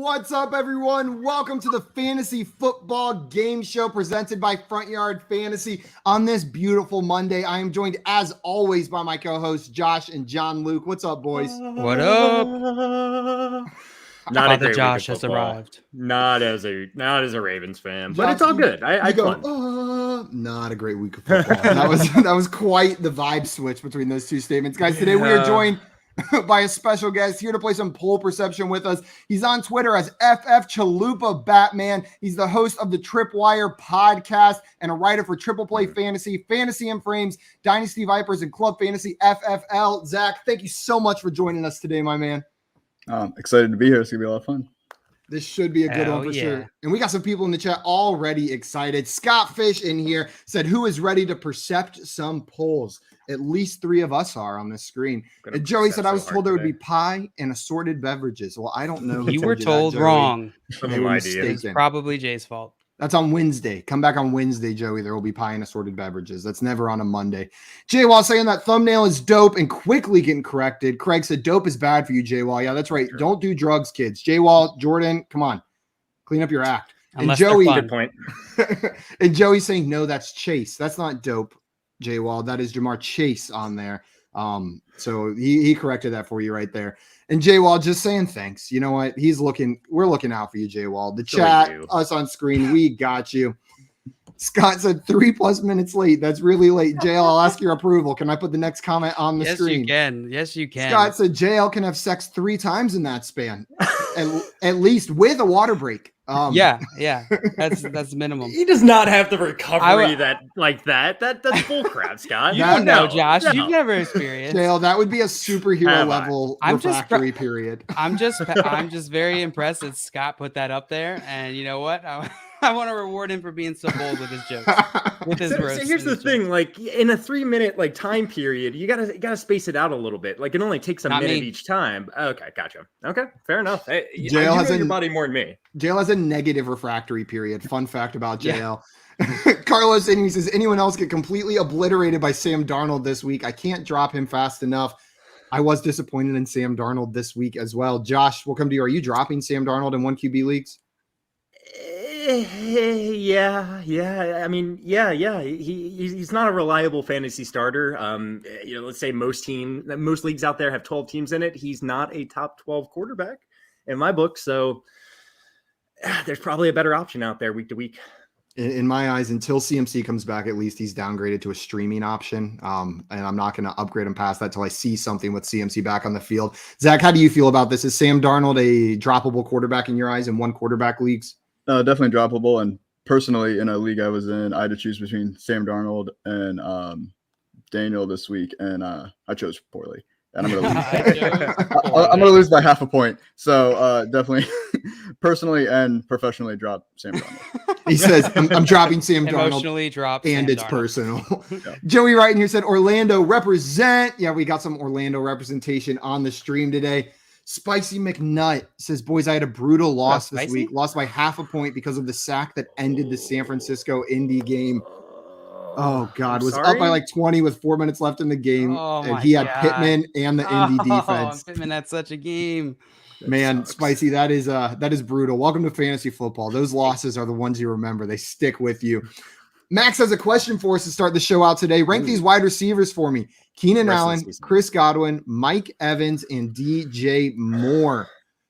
What's up, everyone? Welcome to the Fantasy Football Game Show presented by Front Yard Fantasy. On this beautiful Monday, I am joined, as always, by my co-hosts Josh and John Luke. What's up, boys? What up? Not a great Josh week of has arrived. Not as a Ravens fan, but Josh, it's all good. I go, not a great week of football. that was quite the vibe switch between those two statements, guys. Today we are joined by a special guest here to play some poll perception with us. He's on Twitter as FF Chalupa Batman. He's the host of the Tripwire podcast and a writer for Triple Play Fantasy, Fantasy and Frames, Dynasty Vipers, and Club Fantasy FFL. Zach, thank you so much for joining us today, my man. Excited to be here. It's gonna be a lot of fun. This should be a good one for sure. And we got some people in the chat already excited. Scott Fish in here said, who is ready to percept some polls? At least 3 of us are on this screen. And Joey said, I was told there would be pie and assorted beverages. Well, I don't know. You were told wrong. It's probably Jay's fault. That's on Wednesday. Come back on Wednesday, Joey. There will be pie and assorted beverages. That's never on a Monday. Jay Wall saying that thumbnail is dope and quickly getting corrected. Craig said dope is bad for you, Jay Wall. Yeah, that's right. Sure. Don't do drugs, kids. Jay Wall, Jordan, come on. Clean up your act. Unless and Joey, good point. And Joey saying, no, that's Chase. That's not dope, Jay Wall. That is Jamar Chase on there. So he corrected that for you right there. And Jay Wall just saying thanks. You know what? We're looking out for you, Jay Wall. The chat, us on screen, we got you. Scott said 3+ minutes late. That's really late. JL, I'll ask your approval. Can I put the next comment on the screen? Yes, you can. Scott said JL can have sex 3 times in that span, at least with a water break. Yeah, that's minimum. He does not have the recovery that's bullcrap, Scott. You don't know, Josh. No. You've never experienced. JL, that would be a superhero level refractory period. I'm just very impressed that Scott put that up there, and you know what? I want to reward him for being so bold with his jokes. So here's the thing: like in a 3-minute time period, you gotta space it out a little bit. Like it only takes a minute each time. Okay, gotcha. Okay, fair enough. Hey, JL has your body more than me. JL has a negative refractory period. Fun fact about JL. Yeah. Carlos and he says, anyone else get completely obliterated by Sam Darnold this week? I can't drop him fast enough. I was disappointed in Sam Darnold this week as well. Josh, we'll come to you. Are you dropping Sam Darnold in 1 QB leagues? Yeah. I mean, yeah. He's not a reliable fantasy starter. Let's say most leagues out there have 12 teams in it. He's not a top 12 quarterback in my book. So there's probably a better option out there week to week. In my eyes, until CMC comes back, at least he's downgraded to a streaming option. And I'm not going to upgrade him past that till I see something with CMC back on the field. Zach, how do you feel about this? Is Sam Darnold a droppable quarterback in your eyes in 1 quarterback leagues? Definitely droppable. And personally, in a league I was in, I had to choose between Sam Darnold and Daniel this week, and I chose poorly. And I'm going to lose by half a point. So definitely, personally and professionally, drop Sam Darnold. He says, I'm dropping Sam Darnold. Emotionally drop and Sam it's Darnold. Personal. Yeah. Joey Wright in here said, Orlando represent. Yeah, we got some Orlando representation on the stream today. Spicy McNutt says, boys, I had a brutal loss this week. Lost by half a point because of the sack that ended the San Francisco Indy game. Oh, God. Was up by like 20 with 4 minutes left in the game. And he had Pittman and the Indy defense. Pittman had such a game. Man, Spicy, that is brutal. Welcome to fantasy football. Those losses are the ones you remember. They stick with you. Max has a question for us to start the show out today. Rank these wide receivers for me. Keenan Allen, Chris Godwin, Mike Evans, and DJ Moore.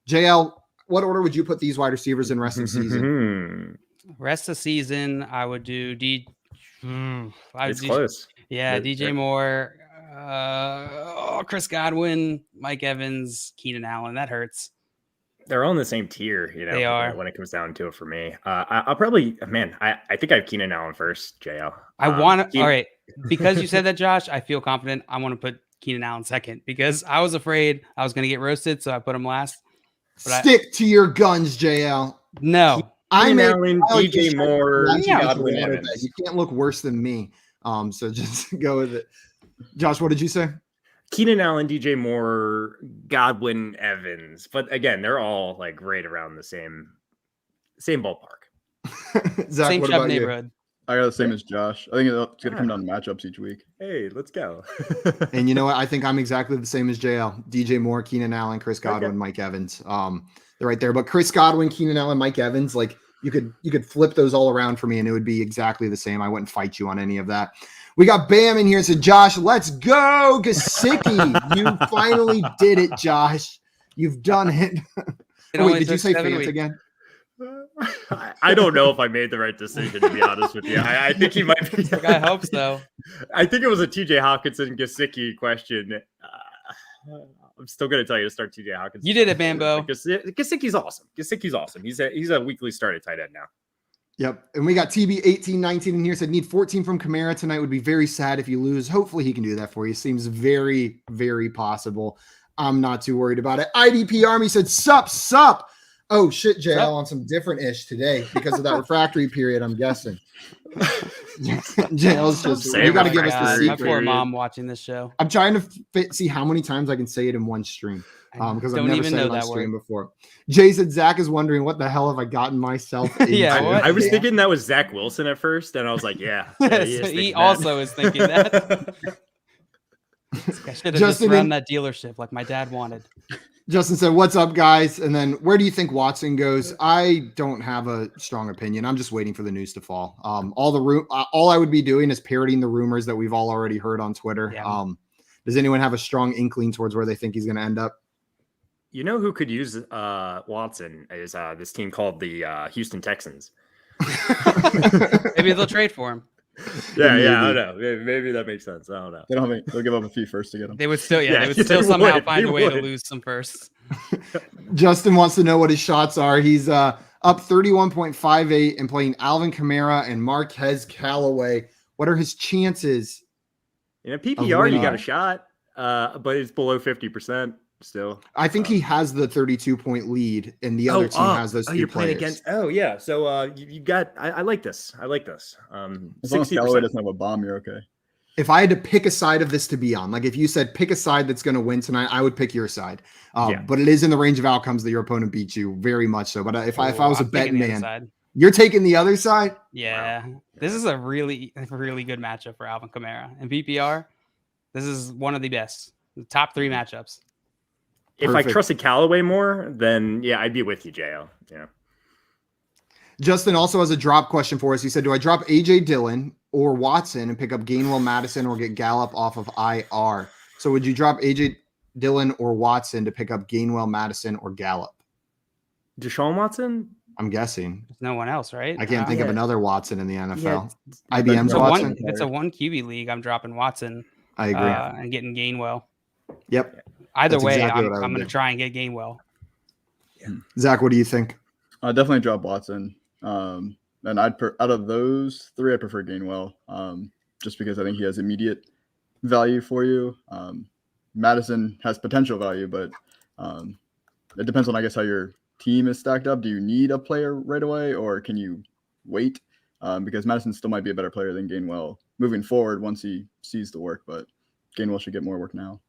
JL, what order would you put these wide receivers in rest of the season? Rest of the season, I would do close. Yeah, DJ Moore, Chris Godwin, Mike Evans, Keenan Allen. That hurts. They're all in the same tier, They are. When it comes down to it for me. I'll probably, I think I have Keenan Allen first, JL. All right. Because you said that, Josh, I feel confident. I want to put Keenan Allen second because I was afraid I was going to get roasted, so I put him last. Stick to your guns, JL. No. I'm Allen, DJ Moore, Godwin, Evans. You can't look worse than me. So just go with it. Josh, what did you say? Keenan Allen, DJ Moore, Godwin, Evans. But again, they're all like right around the same ballpark. Zach, same what Chubb about neighborhood. You? I got the same as Josh. I think it's going to come down to matchups each week. Hey, let's go. And you know what? I think I'm exactly the same as JL. DJ Moore, Keenan Allen, Chris Godwin, Mike Evans. they're right there. But Chris Godwin, Keenan Allen, Mike Evans, like you could flip those all around for me and it would be exactly the same. I wouldn't fight you on any of that. We got Bam in here and said, Josh, let's go. Gesicki. You finally did it, Josh. You've done it. Wait, did you say Fant again? I don't know if I made the right decision, to be honest with you. I think he might be. I hope so. I think it was a TJ Hawkinson Gesicki question. I'm still going to tell you to start TJ Hawkinson. You did it, Bambo. Gesicki's awesome. Gesicki's awesome. He's a weekly start at tight end now. Yep. And we got TB1819 in here, said need 14 from Kamara tonight. Would be very sad if you lose. Hopefully he can do that for you. Seems very, very possible. I'm not too worried about it. IDP Army said, sup. Oh shit, JL on some different ish today because of that refractory period, I'm guessing. JL's just, you got to give us the secret. My poor mom watching this show. I'm trying to see how many times I can say it in one stream. Because I've never said it on stream before. Jay said, Zach is wondering what the hell have I gotten myself into? Yeah, I was thinking that was Zach Wilson at first, and I was like, yeah he also is thinking that. I should have just run that dealership like my dad wanted. Justin said, what's up, guys? And then where do you think Watson goes? I don't have a strong opinion. I'm just waiting for the news to fall. All I would be doing is parroting the rumors that we've all already heard on Twitter. Yeah. Does anyone have a strong inkling towards where they think he's going to end up? You know who could use Watson is this team called the Houston Texans. Maybe they'll trade for him. Yeah, I don't know. Maybe that makes sense. I don't know. They'll give up a few first to get him. They would still, they would still somehow find a way to lose some firsts. Justin wants to know what his shots are. He's up 31.58 and playing Alvin Kamara and Marquez Callaway. What are his chances? In a PPR, you got a shot, but it's below 50%. Still, I think he has the 32-point lead, and the other team has those. You're playing against. Oh yeah, so you got. I like this. I like this. As long as Callaway doesn't have a bomb, you're okay. If I had to pick a side of this to be on, like if you said pick a side that's going to win tonight, I would pick your side. But it is in the range of outcomes that your opponent beats you, very much so. But if I was a betting man, you're taking the other side. Yeah, this is a really good matchup for Alvin Kamara and PPR. This is one of the best, the top 3 matchups. If I trusted Callaway more, then I'd be with you, JL. Yeah. Justin also has a drop question for us. He said, do I drop AJ Dillon or Watson and pick up Gainwell Madison or get Gallup off of IR? So would you drop AJ Dillon or Watson to pick up Gainwell Madison or Gallup? Deshaun Watson? I'm guessing. There's no one else, right? I can't think of another Watson in the NFL. IBM's Watson. It's a 1 QB league. I'm dropping Watson. I agree. And getting Gainwell. Yep. Either way, I'm going to try and get Gainwell. Yeah. Zach, what do you think? I definitely drop Watson. And out of those 3, I prefer Gainwell. Just because I think he has immediate value for you. Madison has potential value, but it depends on, I guess, how your team is stacked up. Do you need a player right away, or can you wait? Because Madison still might be a better player than Gainwell moving forward once he sees the work, but Gainwell should get more work now.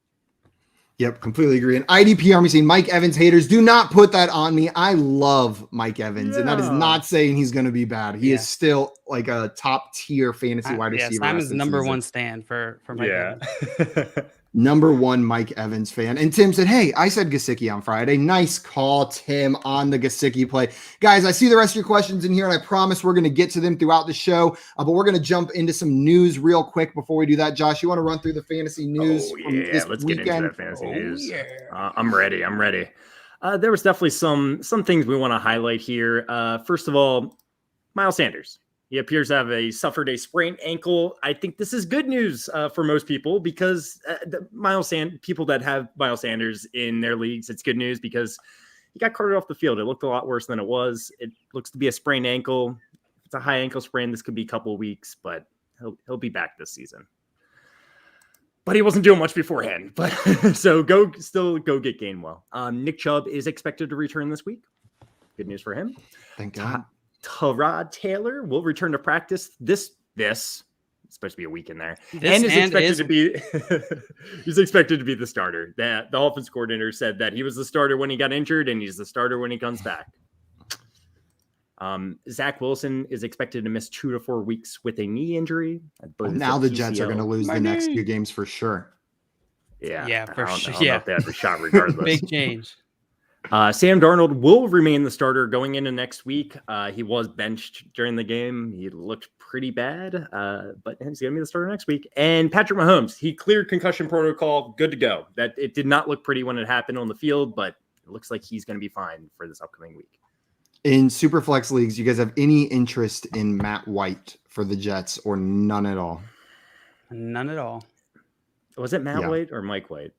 Yep, completely agree. And IDP Army saying Mike Evans haters, do not put that on me. I love Mike Evans, and that is not saying he's going to be bad. He is still like a top tier fantasy wide receiver. Simon's number 1 stand for Mike Evans. Number 1 Mike Evans fan. And Tim said, hey, I said Gesicki on Friday. Nice call, Tim, on the Gesicki play. Guys, I see the rest of your questions in here, and I promise we're going to get to them throughout the show. But we're going to jump into some news real quick before we do that. Josh, you want to run through the fantasy news from this let's weekend? Get into that fantasy news. I'm ready. There was definitely some things we want to highlight here. First of all, Miles Sanders. He appears to have suffered a sprained ankle. I think this is good news for most people because people that have Miles Sanders in their leagues, it's good news because he got carted off the field. It looked a lot worse than it was. It looks to be a sprained ankle. If it's a high ankle sprain, this could be a couple of weeks, but he'll be back this season. But he wasn't doing much beforehand. But so go get Gainwell. Nick Chubb is expected to return this week. Good news for him. Thank God. Tyrod Taylor will return to practice this it's supposed to be a week in there. He's expected to be the starter. The offense coordinator said that he was the starter when he got injured and he's the starter when he comes back. Zach Wilson is expected to miss 2 to 4 weeks with a knee injury. Now the Jets are going to lose the next 2 games for sure. Yeah, for sure. They have the shot regardless. Big change. Sam Darnold will remain the starter going into next week. He was benched during the game. He looked pretty bad, but he's going to be the starter next week. And Patrick Mahomes, he cleared concussion protocol, good to go. That it did not look pretty when it happened on the field, but it looks like he's going to be fine for this upcoming week. In Superflex leagues, you guys have any interest in Matt White for the Jets or none at all? None at all. Was it Matt White or Mike White?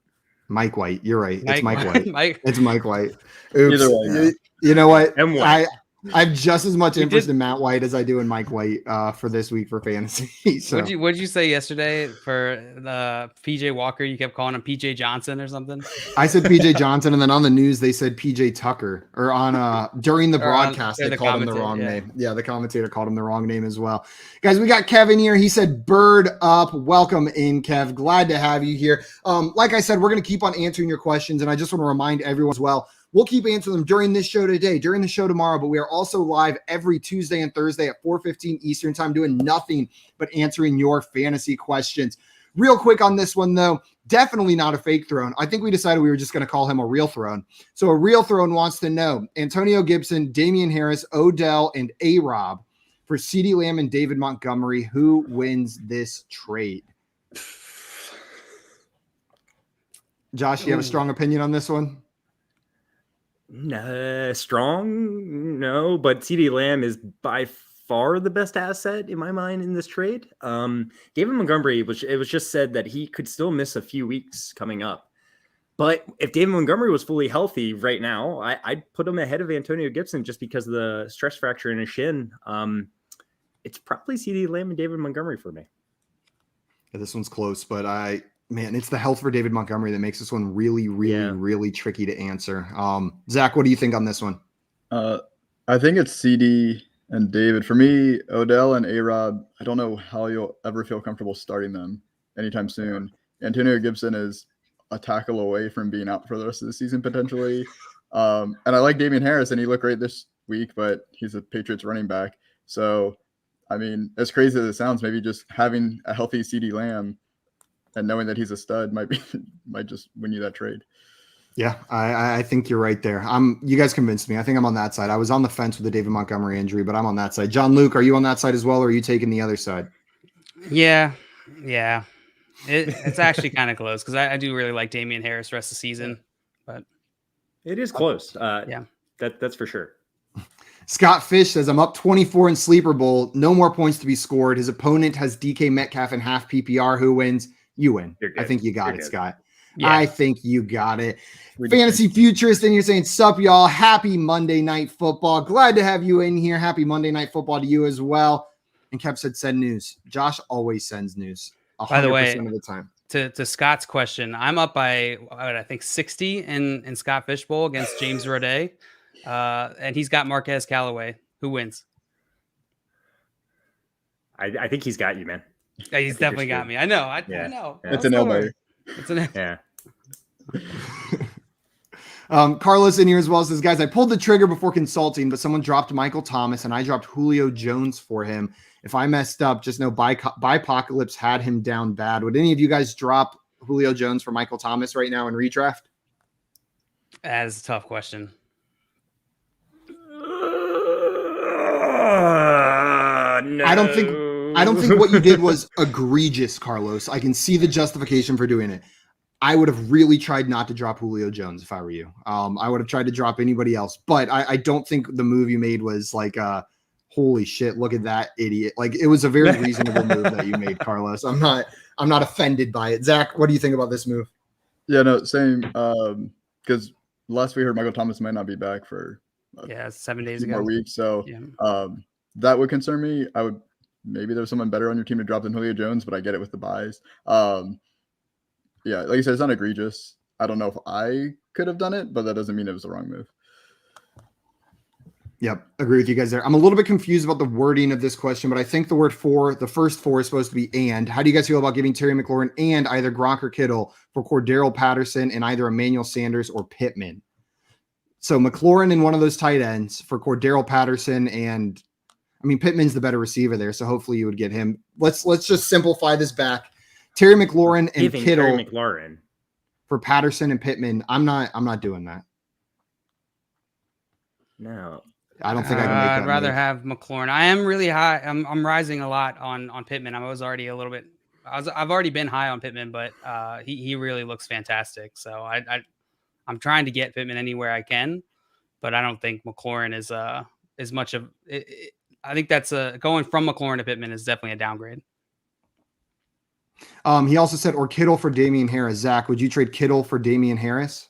Mike White. You're right. It's Mike White. Mike. It's Mike White. Oops. Either way, You know what? M. White. I have just as much interest in Matt White as I do in Mike White for this week for fantasy. So. What'd you say yesterday for the PJ Walker? You kept calling him PJ Johnson or something. I said PJ Johnson, and then on the news they said PJ Tucker. Or on during the broadcast they called him the wrong name. Yeah, the commentator called him the wrong name as well. Guys, we got Kevin here. He said, "Bird up." Welcome in, Kev. Glad to have you here. Like I said, we're going to keep on answering your questions, and I just want to remind everyone as well. We'll keep answering them during this show today, during the show tomorrow, but we are also live every Tuesday and Thursday at 4:15 Eastern time, doing nothing but answering your fantasy questions. Real quick on this one, though, definitely not a fake throne. I think we decided we were just going to call him a real throne. So a real throne wants to know Antonio Gibson, Damian Harris, Odell, and A-Rob for CeeDee Lamb and David Montgomery. Who wins this trade? Josh, you have a strong opinion on this one? Strong, no, but CeeDee Lamb is by far the best asset in my mind in this trade. David Montgomery, it was just said that he could still miss a few weeks coming up. But if David Montgomery was fully healthy right now, I'd put him ahead of Antonio Gibson just because of the stress fracture in his shin. It's probably CeeDee Lamb and David Montgomery for me. Yeah, this one's close, but man, it's the health for David Montgomery that makes this one really, really tricky to answer. Zach, what do you think on this one? I think it's CD and David. For me, Odell and A-Rob, I don't know how you'll ever feel comfortable starting them anytime soon. Antonio Gibson is a tackle away from being out for the rest of the season potentially. And I like Damian Harris, and he looked great this week, but he's a Patriots running back. So, I mean, as crazy as it sounds, maybe just having a healthy CeeDee Lamb and knowing that he's a stud might just win you that trade. Yeah, I think you're right there. You guys convinced me. I think I'm on that side. I was on the fence with the David Montgomery injury, but I'm on that side. John Luke, are you on that side as well, or are you taking the other side? Yeah. It's actually kind of close because I do really like Damian Harris the rest of the season, but it is close. Yeah, that's for sure. Scott Fish says, I'm up 24 in Sleeper Bowl. No more points to be scored. His opponent has DK Metcalf in half PPR. Who wins? You win. I think you got it, Scott. Yeah. I think you got it. Fantasy Futurist, and you're saying, sup, y'all. Happy Monday Night Football. Glad to have you in here. Happy Monday Night Football to you as well. And Kev said, send news. Josh always sends news. 100% by the way, of the time. To Scott's question, I'm up by, I think, 60 in Scott Fish Bowl against James Roday. And he's got Marquez Callaway. Who wins? I think he's got you, man. Yeah, he's definitely got me. I know. I know. Yeah. It's an elbow. It's an yeah. Carlos in here as well says, guys, I pulled the trigger before consulting, but someone dropped Michael Thomas and I dropped Julio Jones for him. If I messed up, just know Bipocalypse had him down bad. Would any of you guys drop Julio Jones for Michael Thomas right now in redraft? That is a tough question. No. I don't think what you did was egregious, Carlos. I can see the justification for doing it. I would have really tried not to drop Julio Jones if I were you. I would have tried to drop anybody else, but I don't think the move you made was like, holy shit, look at that idiot. Like, it was a very reasonable move that you made, Carlos. I'm not offended by it. Zach, what do you think about this move? Yeah, no, same. Because last we heard Michael Thomas might not be back for 7 days ago. More weeks. So that would concern me. Maybe there's someone better on your team to drop than Julio Jones, but I get it with the buys. Yeah, like you said, it's not egregious. I don't know if I could have done it, but that doesn't mean it was the wrong move. Yep, agree with you guys there. I'm a little bit confused about the wording of this question, but I think the word for, the first four is supposed to be and. How do you guys feel about giving Terry McLaurin and either Gronk or Kittle for Cordero Patterson and either Emmanuel Sanders or Pittman? So McLaurin in one of those tight ends for Cordero Patterson, and I mean, Pittman's the better receiver there, so hopefully you would get him. Let's just simplify this back. Terry McLaurin and Kittle Terry McLaurin for Patterson and Pittman. I'm not doing that. No. I don't think I can make that I'd rather move. have McLaurin. I am really high. I'm rising a lot on Pittman. I was already a little bit. I've already been high on Pittman, but he really looks fantastic. So I'm trying to get Pittman anywhere I can, but I don't think McLaurin is as much of. I think that's going from McLaurin to Pittman is definitely a downgrade. He also said, or Kittle for Damian Harris. Zach, would you trade Kittle for Damian Harris?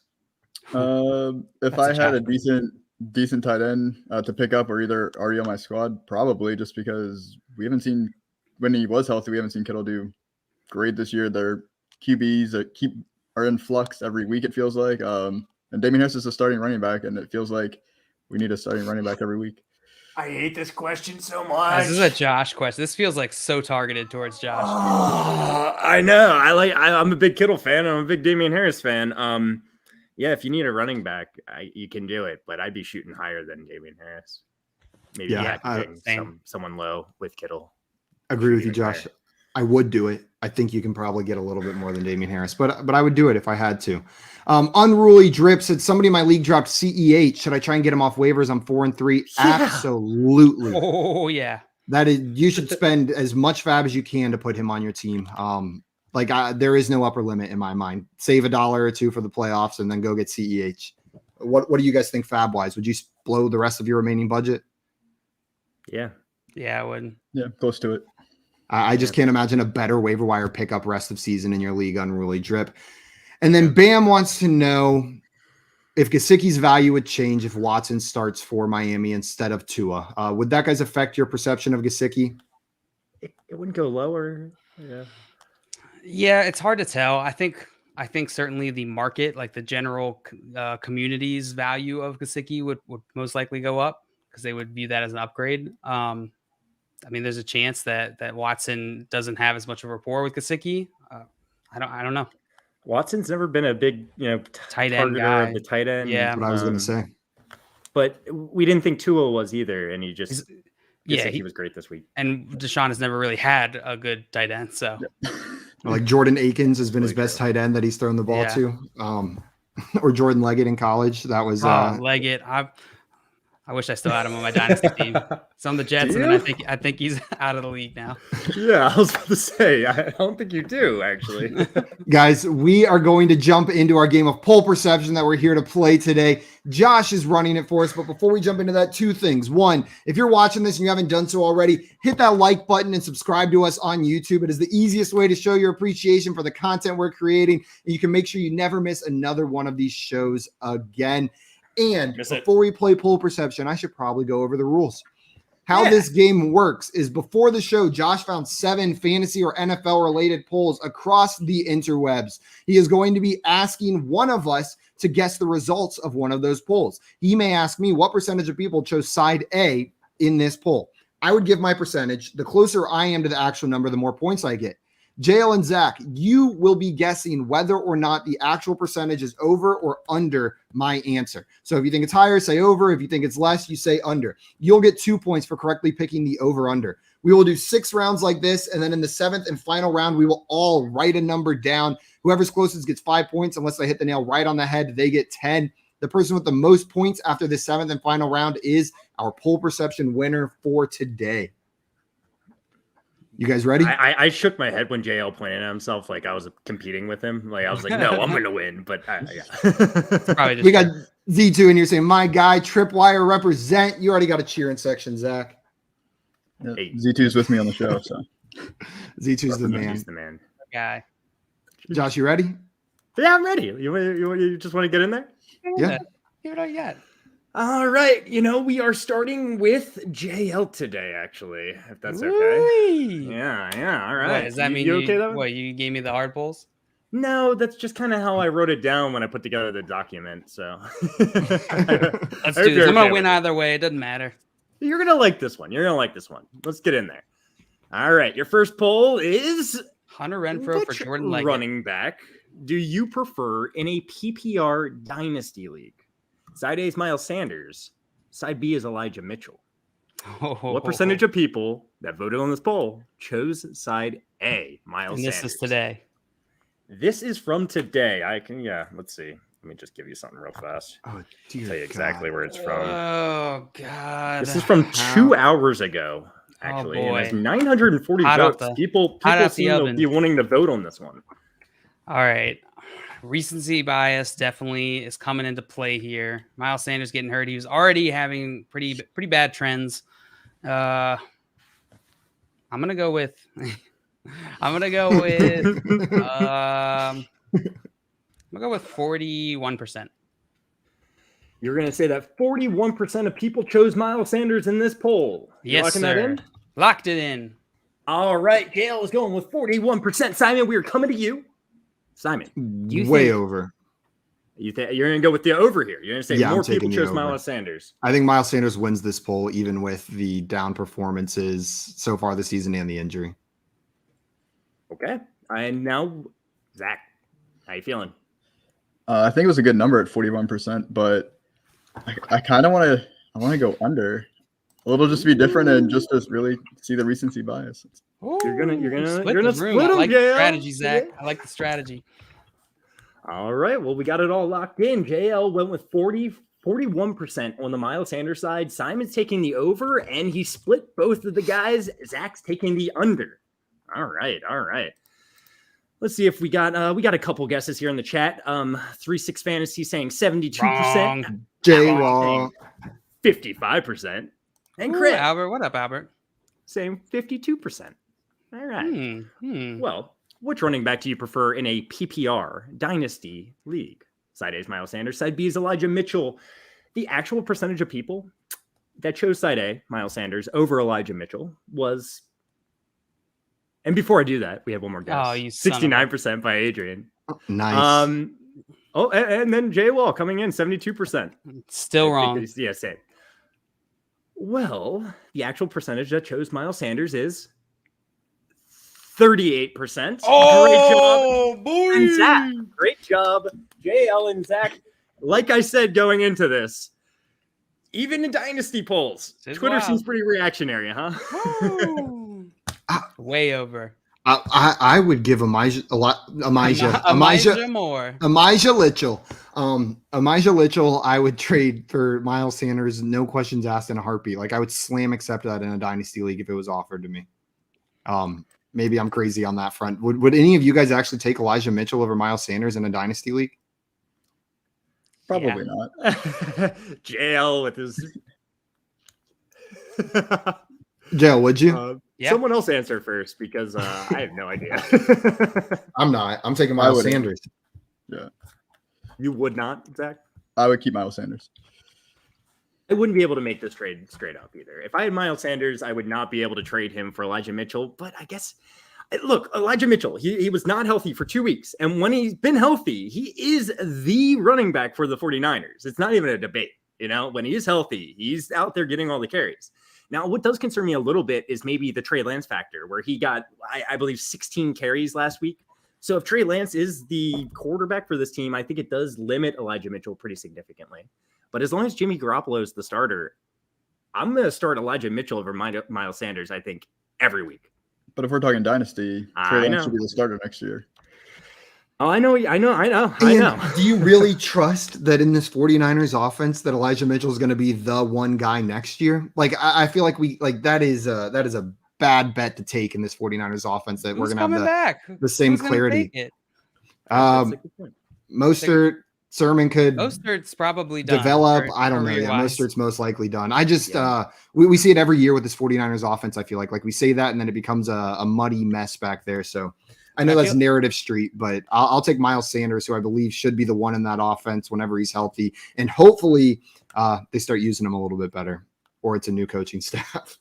If I had a decent tight end to pick up, or either already on my squad, probably, just because we haven't seen, when he was healthy, we haven't seen Kittle do great this year. Their QBs are in flux every week, it feels like. And Damian Harris is a starting running back, and it feels like we need a starting running back every week. I hate this question so much. This is a Josh question. This feels like so targeted towards Josh. I know. I'm a big Kittle fan. I'm a big Damian Harris fan. Yeah, if you need a running back, you can do it, but I'd be shooting higher than Damian Harris. Maybe someone low with Kittle. Agree with you, Josh. Higher. I would do it. I think you can probably get a little bit more than Damian Harris, but I would do it if I had to. Unruly Drip said, somebody in my league dropped CEH. Should I try and get him off waivers? I'm 4-3. Yeah. Absolutely. Oh yeah. That is, you should spend as much fab as you can to put him on your team. There is no upper limit in my mind. Save $1 or $2 for the playoffs and then go get CEH. What do you guys think fab wise? Would you blow the rest of your remaining budget? Yeah. Yeah, I would. Yeah, close to it. I just can't imagine a better waiver wire pickup rest of season in your league. Unruly Drip. And then Bam wants to know if Gesicki's value would change if Watson starts for Miami instead of Tua. Would that, guys, affect your perception of Gesicki? It wouldn't go lower. Yeah. Yeah, it's hard to tell. I think certainly the market, like the general community's value of Gesicki would most likely go up because they would view that as an upgrade. I mean, there's a chance that Watson doesn't have as much of a rapport with Gesicki. I don't know. Watson's never been a big, tight end guy. Of the tight end. Yeah, that's what I was going to say. But we didn't think Tua was either, and he just he was great this week. And Deshaun has never really had a good tight end, so. Like Jordan Akins has been his best tight end that he's thrown the ball to, or Jordan Leggett in college. That was Leggett. I wish I still had him on my dynasty team. It's on the Jets, and then I think he's out of the league now. Yeah, I was about to say, I don't think you do, actually. Guys, we are going to jump into our game of poll perception that we're here to play today. Josh is running it for us, but before we jump into that, two things. One, if you're watching this and you haven't done so already, hit that like button and subscribe to us on YouTube. It is the easiest way to show your appreciation for the content we're creating, and you can make sure you never miss another one of these shows again. And before we play poll perception, I should probably go over the rules. How this game works is before the show, Josh found 7 fantasy or NFL related polls across the interwebs. He is going to be asking one of us to guess the results of one of those polls. He may ask me what percentage of people chose side A in this poll. I would give my percentage. The closer I am to the actual number, the more points I get. JL and Zach, you will be guessing whether or not the actual percentage is over or under my answer. So if you think it's higher, say over. If you think it's less, you say under. You'll get 2 points for correctly picking the over under. We will do 6 rounds like this. And then in the 7th and final round, we will all write a number down. Whoever's closest gets 5 points. Unless they hit the nail right on the head, they get 10. The person with the most points after the 7th and final round is our poll perception winner for today. You guys ready? I shook my head when JL pointed at himself like I was competing with him. Like I was like, no, I'm going to win. But we got Z2 and you're saying, my guy, Tripwire represent. You already got a cheering section, Zach. Hey. Z2's with me on the show. So Z2's the man. He's the man. Guy. Josh, you ready? Yeah, I'm ready. You just want to get in there? Yeah. Give it a yet. All right. We are starting with JL today, actually, if that's okay. Woo-wee. Yeah. All right. What, does that mean you okay, though? What, you gave me the hard polls? No, that's just kind of how I wrote it down when I put together the document. So let's do this. I'm going to win either way. It doesn't matter. You're going to like this one. Let's get in there. All right. Your first poll is Hunter Renfrow for Jordan Leggett. Running back. Do you prefer in a PPR dynasty league? Side A is Miles Sanders. Side B is Elijah Mitchell. What percentage of people that voted on this poll chose side A, Miles Sanders? This is today. This is from today. Let's see. Let me just give you something real fast. Oh, dear Tell you exactly where it's from. Oh God. This is from 2 hours ago, actually. Oh, and it's boy. 940 Hot off votes. the- People hot off the seem to oven. be wanting to vote on this one. All right. Recency bias definitely is coming into play here. Miles Sanders getting hurt. He was already having pretty bad trends. I'm gonna go with. I'm gonna go with 41%. You're going to say that 41% of people chose Miles Sanders in this poll. You Yes, locking sir. that in? Locked it in. All right. JL is going with 41%. Simon, we are coming to you. Simon, do you Way think over. you're going to go with the over here? You're going to say Yeah, I'm more people taking the chose over. Miles Sanders. I think Miles Sanders wins this poll, even with the down performances so far this season and the injury. Okay. And now, Zach, how you feeling? I think it was a good number at 41%, but I kind of want to go under a little, just to be different and just to really see the recency bias. You're gonna split you're the gonna room. split I them, like the JL. strategy, Zach. I like the strategy. All right. Well, we got it all locked in. JL went with 41% on the Miles Sanders side. Simon's taking the over, and he split both of the guys. Zach's taking the under. All right. Let's see if we got a couple guesses here in the chat. 3-6 Fantasy saying 72%. Wrong. J-Law. 55%. And Ooh, Chris Albert. What up, Albert? saying 52%. All right. Hmm. Well, which running back do you prefer in a PPR dynasty league? Side A is Miles Sanders. Side B is Elijah Mitchell. The actual percentage of people that chose side A, Miles Sanders, over Elijah Mitchell was. And before I do that, we have one more guess. Oh, you son of a- 69% by Adrian. Nice. And then Jay Wall coming in 72%. Still I think wrong. it's- Yeah, same. Well, the actual percentage that chose Miles Sanders is 38%. Oh, boy. And Zach, great job, JL and Zach. Like I said going into this, even in dynasty polls, It's Twitter wild. seems pretty reactionary, huh? Woo. Way over. I would give Amijah more. Litchell. Amijah Litchell, I would trade for Miles Sanders, no questions asked, in a heartbeat. Like, I would slam accept that in a dynasty league if it was offered to me. Maybe I'm crazy on that front. Would any of you guys actually take Elijah Mitchell over Miles Sanders in a dynasty league? Probably not. JL with his. Joe, would you? Yeah. Someone else answer first because I have no idea. I'm not. I'm taking I Miles wouldn't. Sanders. Yeah, You would not, Zach? I would keep Miles Sanders. I wouldn't be able to make this trade straight up either. If I had Miles Sanders, I would not be able to trade him for Elijah Mitchell. But I guess, look, Elijah Mitchell, he was not healthy for 2 weeks. And when he's been healthy, he is the running back for the 49ers. It's not even a debate. You know, when he is healthy, he's out there getting all the carries. Now, what does concern me a little bit is maybe the Trey Lance factor, where he got, I believe, 16 carries last week. So if Trey Lance is the quarterback for this team, I think it does limit Elijah Mitchell pretty significantly. But as long as Jimmy Garoppolo is the starter, I'm going to start Elijah Mitchell over Miles Sanders, I think, every week. But if we're talking dynasty, Trey Lance should be the starter next year. Oh, I know. And do you really trust that in this 49ers offense that Elijah Mitchell is going to be the one guy next year? Like, I feel like that is a bad bet to take in this 49ers offense, that we're Who's going to coming have back? the same Who's gonna clarity. take it? Mostert, Sermon could Mostert's probably done. develop. I don't know. Yeah, career-wise. Mostert's most likely done. I just we see it every year with this 49ers offense. I feel like we say that and then it becomes a muddy mess back there. So I know that's narrative street, but I'll take Miles Sanders, who I believe should be the one in that offense whenever he's healthy, and hopefully they start using him a little bit better, or it's a new coaching staff.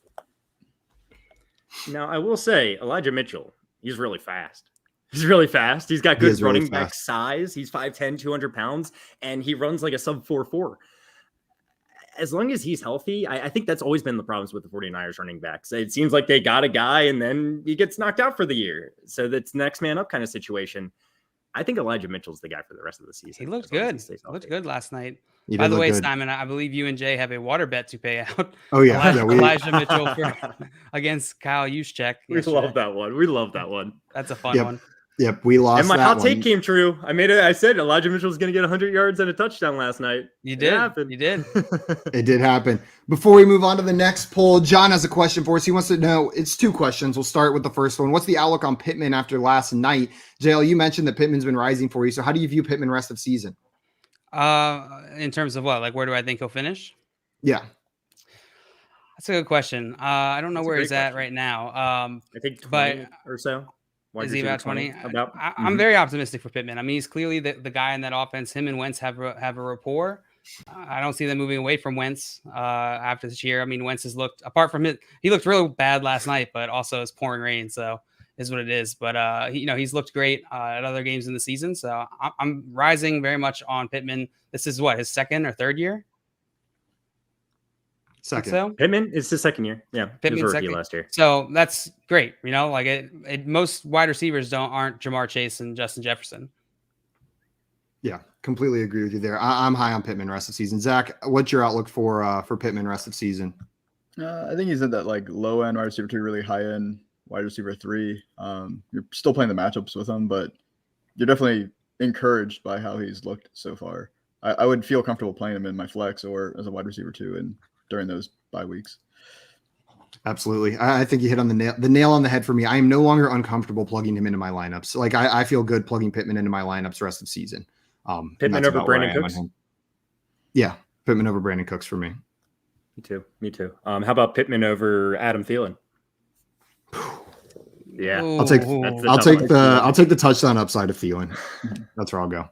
Now, I will say, Elijah Mitchell, he's really fast. He's really fast. He's got good running back size. He's 5'10", 200 pounds, and he runs like a sub 4.4. As long as he's healthy, I think that's always been the problems with the 49ers running backs. It seems like they got a guy, and then he gets knocked out for the year. So that's next man up kind of situation. I think Elijah Mitchell's the guy for the rest of the season. He looked good. He looked good last night. He By the way, good. Simon, I believe you and Jay have a water bet to pay out. Oh yeah, Elijah Mitchell against Kyle Juszczyk. We love that one. We love that one. That's a fun one. Yep, we lost. And my that hot one. take came true. I said Elijah Mitchell was going to get 100 yards and a touchdown last night. You did. You did. It did happen. Before we move on to the next poll, John has a question for us. He wants to know, it's 2 questions. We'll start with the first one. What's the outlook on Pittman after last night? JL, you mentioned that Pittman's been rising for you. So how do you view Pittman rest of season? In terms of what? Like, where do I think he'll finish? Yeah. That's a good question. I don't know That's a where great he's at question. right now. I think 20 but or so. Wide is he receiver about 20? About. I'm very optimistic for Pittman. I mean, he's clearly the guy in that offense. Him and Wentz have a rapport. I don't see them moving away from Wentz after this year. I mean, Wentz has looked, apart from it, he looked real bad last night, but also it's pouring rain, so is what it is. But he's looked great at other games in the season. So I'm rising very much on Pittman. This is what, his second or third year? Second. So Pittman, it's his second year. Yeah, Pittman's he was a rookie second. last year. So that's great. Like most wide receivers aren't Jamar Chase and Justin Jefferson. Yeah, completely agree with you there. I'm high on Pittman rest of season. Zach, what's your outlook for Pittman rest of season? I think he's at that like low end wide receiver 2, really high end wide receiver 3. You're still playing the matchups with him, but you're definitely encouraged by how he's looked so far. I would feel comfortable playing him in my flex or as a wide receiver 2 and during those bye weeks. Absolutely. I think you hit on the nail on the head for me. I am no longer uncomfortable plugging him into my lineups. Like I feel good plugging Pittman into my lineups the rest of season. Pittman over Brandon Cooks? Yeah, Pittman over Brandon Cooks for me. Me too. How about Pittman over Adam Thielen? Yeah, Ooh. I'll take the touchdown upside of Thielen. That's where I'll go.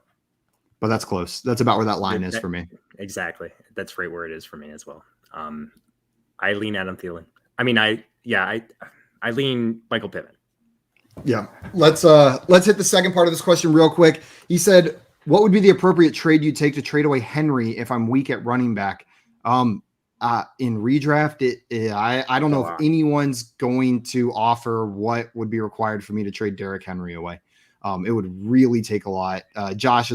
But that's close. That's about where that line is for me. Exactly. That's right where it is for me as well. I lean Adam Thielen. I mean, I lean Michael Pittman. Yeah. Let's hit the second part of this question real quick. He said, what would be the appropriate trade you take to trade away Henry if I'm weak at running back? In redraft, I don't know if anyone's going to offer what would be required for me to trade Derrick Henry away. It would really take a lot. Josh,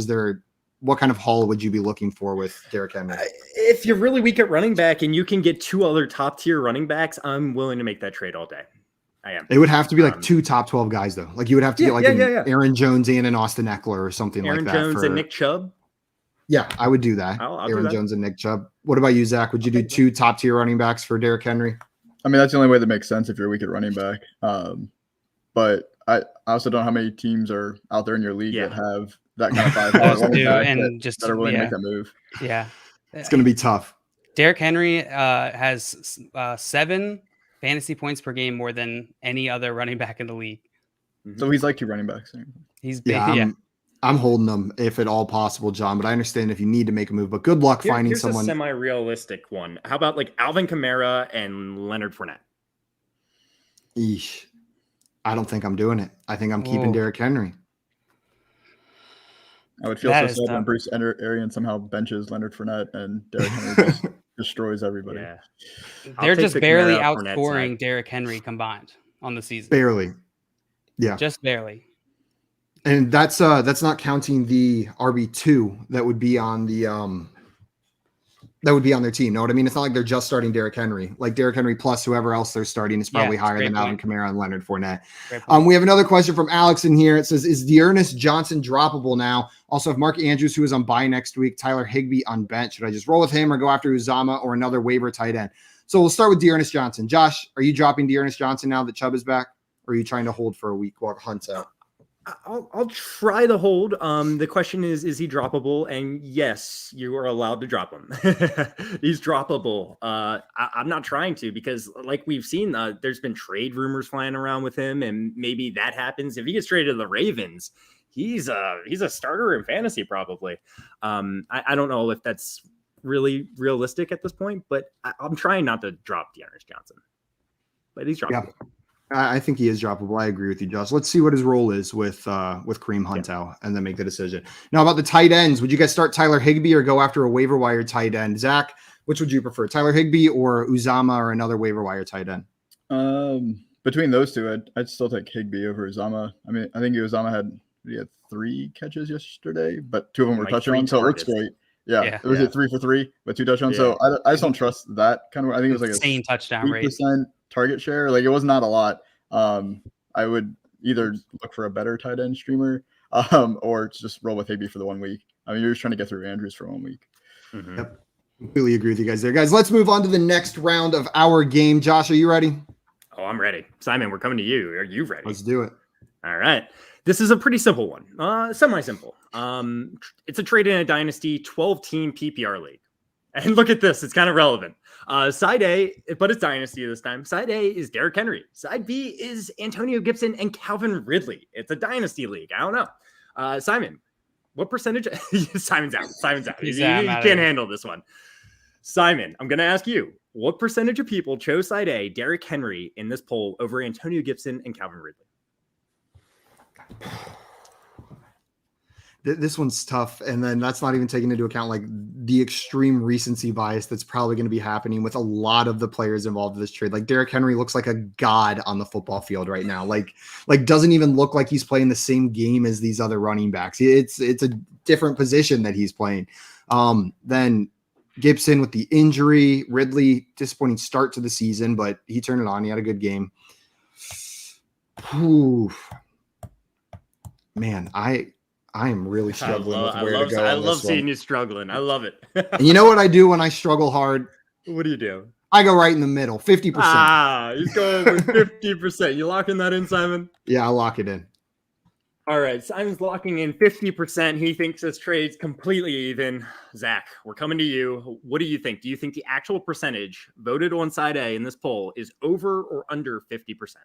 what kind of haul would you be looking for with Derrick Henry? If you're really weak at running back and you can get 2 other top tier running backs, I'm willing to make that trade all day. I am. It would have to be like 2 top 12 guys though. Like you would have to get like Aaron Jones and an Austin Eckler or something Aaron like that. Aaron Jones and Nick Chubb. Yeah, I would do that. I'll Aaron Jones and Nick Chubb. What about you, Zach? Would you do 2 top tier running backs for Derrick Henry? I mean, that's the only way that makes sense if you're weak at running back. But I also don't know how many teams are out there in your league that have that kind of 5 running back that are willing to make that move. Yeah. It's going to be tough. Derrick Henry has 7 fantasy points per game more than any other running back in the league. So he's like 2 running backs. He's big. I'm holding them if at all possible, John, but I understand if you need to make a move, but good luck finding here's someone. A semi-realistic one. How about like Alvin Kamara and Leonard Fournette? Eesh. I don't think I'm doing it. I think I'm keeping Derrick Henry. I would feel so sad when Bruce Arians somehow benches Leonard Fournette and Derrick Henry just destroys everybody. Yeah. They're just barely outscoring Derrick Henry combined on the season. Barely. Yeah. Just barely. And that's not counting the RB2 that would be on their team. Know what I mean? It's not like they're just starting Derrick Henry. Like Derrick Henry plus whoever else they're starting is probably higher than Alvin Kamara and Leonard Fournette. We have another question from Alex in here. It says, is Dearness Johnson droppable now? Also, if Mark Andrews, who is on bye next week, Tyler Higbee on bench, should I just roll with him or go after Uzama or another waiver tight end? So we'll start with Dearness Johnson. Josh, are you dropping Dearness Johnson now that Chubb is back? Or are you trying to hold for a week while Hunt's out? I'll try to hold. The question is he droppable? And yes, you are allowed to drop him. He's droppable. I'm not trying to because like we've seen, there's been trade rumors flying around with him and maybe that happens. If he gets traded to the Ravens, he's a starter in fantasy probably. I don't know if that's really realistic at this point, but I'm trying not to drop Dearness Johnson. But he's droppable. Yeah. I think he is droppable. I agree with you, Josh. Let's see what his role is with Kareem Hunt out and then make the decision. Now about the tight ends, would you guys start Tyler Higbee or go after a waiver wire tight end? Zach, which would you prefer, Tyler Higbee or Uzama or another waiver wire tight end? Between those two, I'd still take Higbee over Uzama. I mean, I think Uzama had 3 catches yesterday, but 2 of them were touchdowns, so it looks great. Yeah. It was a 3 for 3 with 2 touchdowns. So I just don't trust that kind of. I think it was like insane touchdown rate. Target share. Like it was not a lot. I would either look for a better tight end streamer, or just roll with AB for the 1 week. I mean, you're just trying to get through Andrews for 1 week. Mhm. Yep. Completely agree with you guys there. Guys, let's move on to the next round of our game. Josh, are you ready? Oh, I'm ready. Simon, we're coming to you. Are you ready? Let's do it. All right. This is a pretty simple one. Semi-simple. It's a trade in a dynasty 12-team PPR league. And look at this. It's kind of relevant. Side A, but it's dynasty this time. Side A is Derrick Henry. Side B is Antonio Gibson and Calvin Ridley. It's a dynasty league. I don't know. Simon, what percentage? Simon's out. You can't handle this one. Simon, I'm going to ask you, what percentage of people chose side A, Derrick Henry, in this poll over Antonio Gibson and Calvin Ridley? This one's tough. And then that's not even taking into account like the extreme recency bias that's probably going to be happening with a lot of the players involved in this trade. Like Derrick Henry looks like a god on the football field right now. Like doesn't even look like he's playing the same game as these other running backs. It's a different position that he's playing. Then Gibson with the injury, Ridley, disappointing start to the season, but he turned it on. He had a good game. Whew. Man, I am really struggling with where to go. I love seeing you struggling. I love it. And you know what I do when I struggle hard? What do you do? I go right in the middle, 50%. He's going with 50%. You locking that in, Simon? Yeah, I'll lock it in. All right, Simon's locking in 50%. He thinks this trade's completely even. Zach, we're coming to you. What do you think? Do you think the actual percentage voted on side A in this poll is over or under 50%?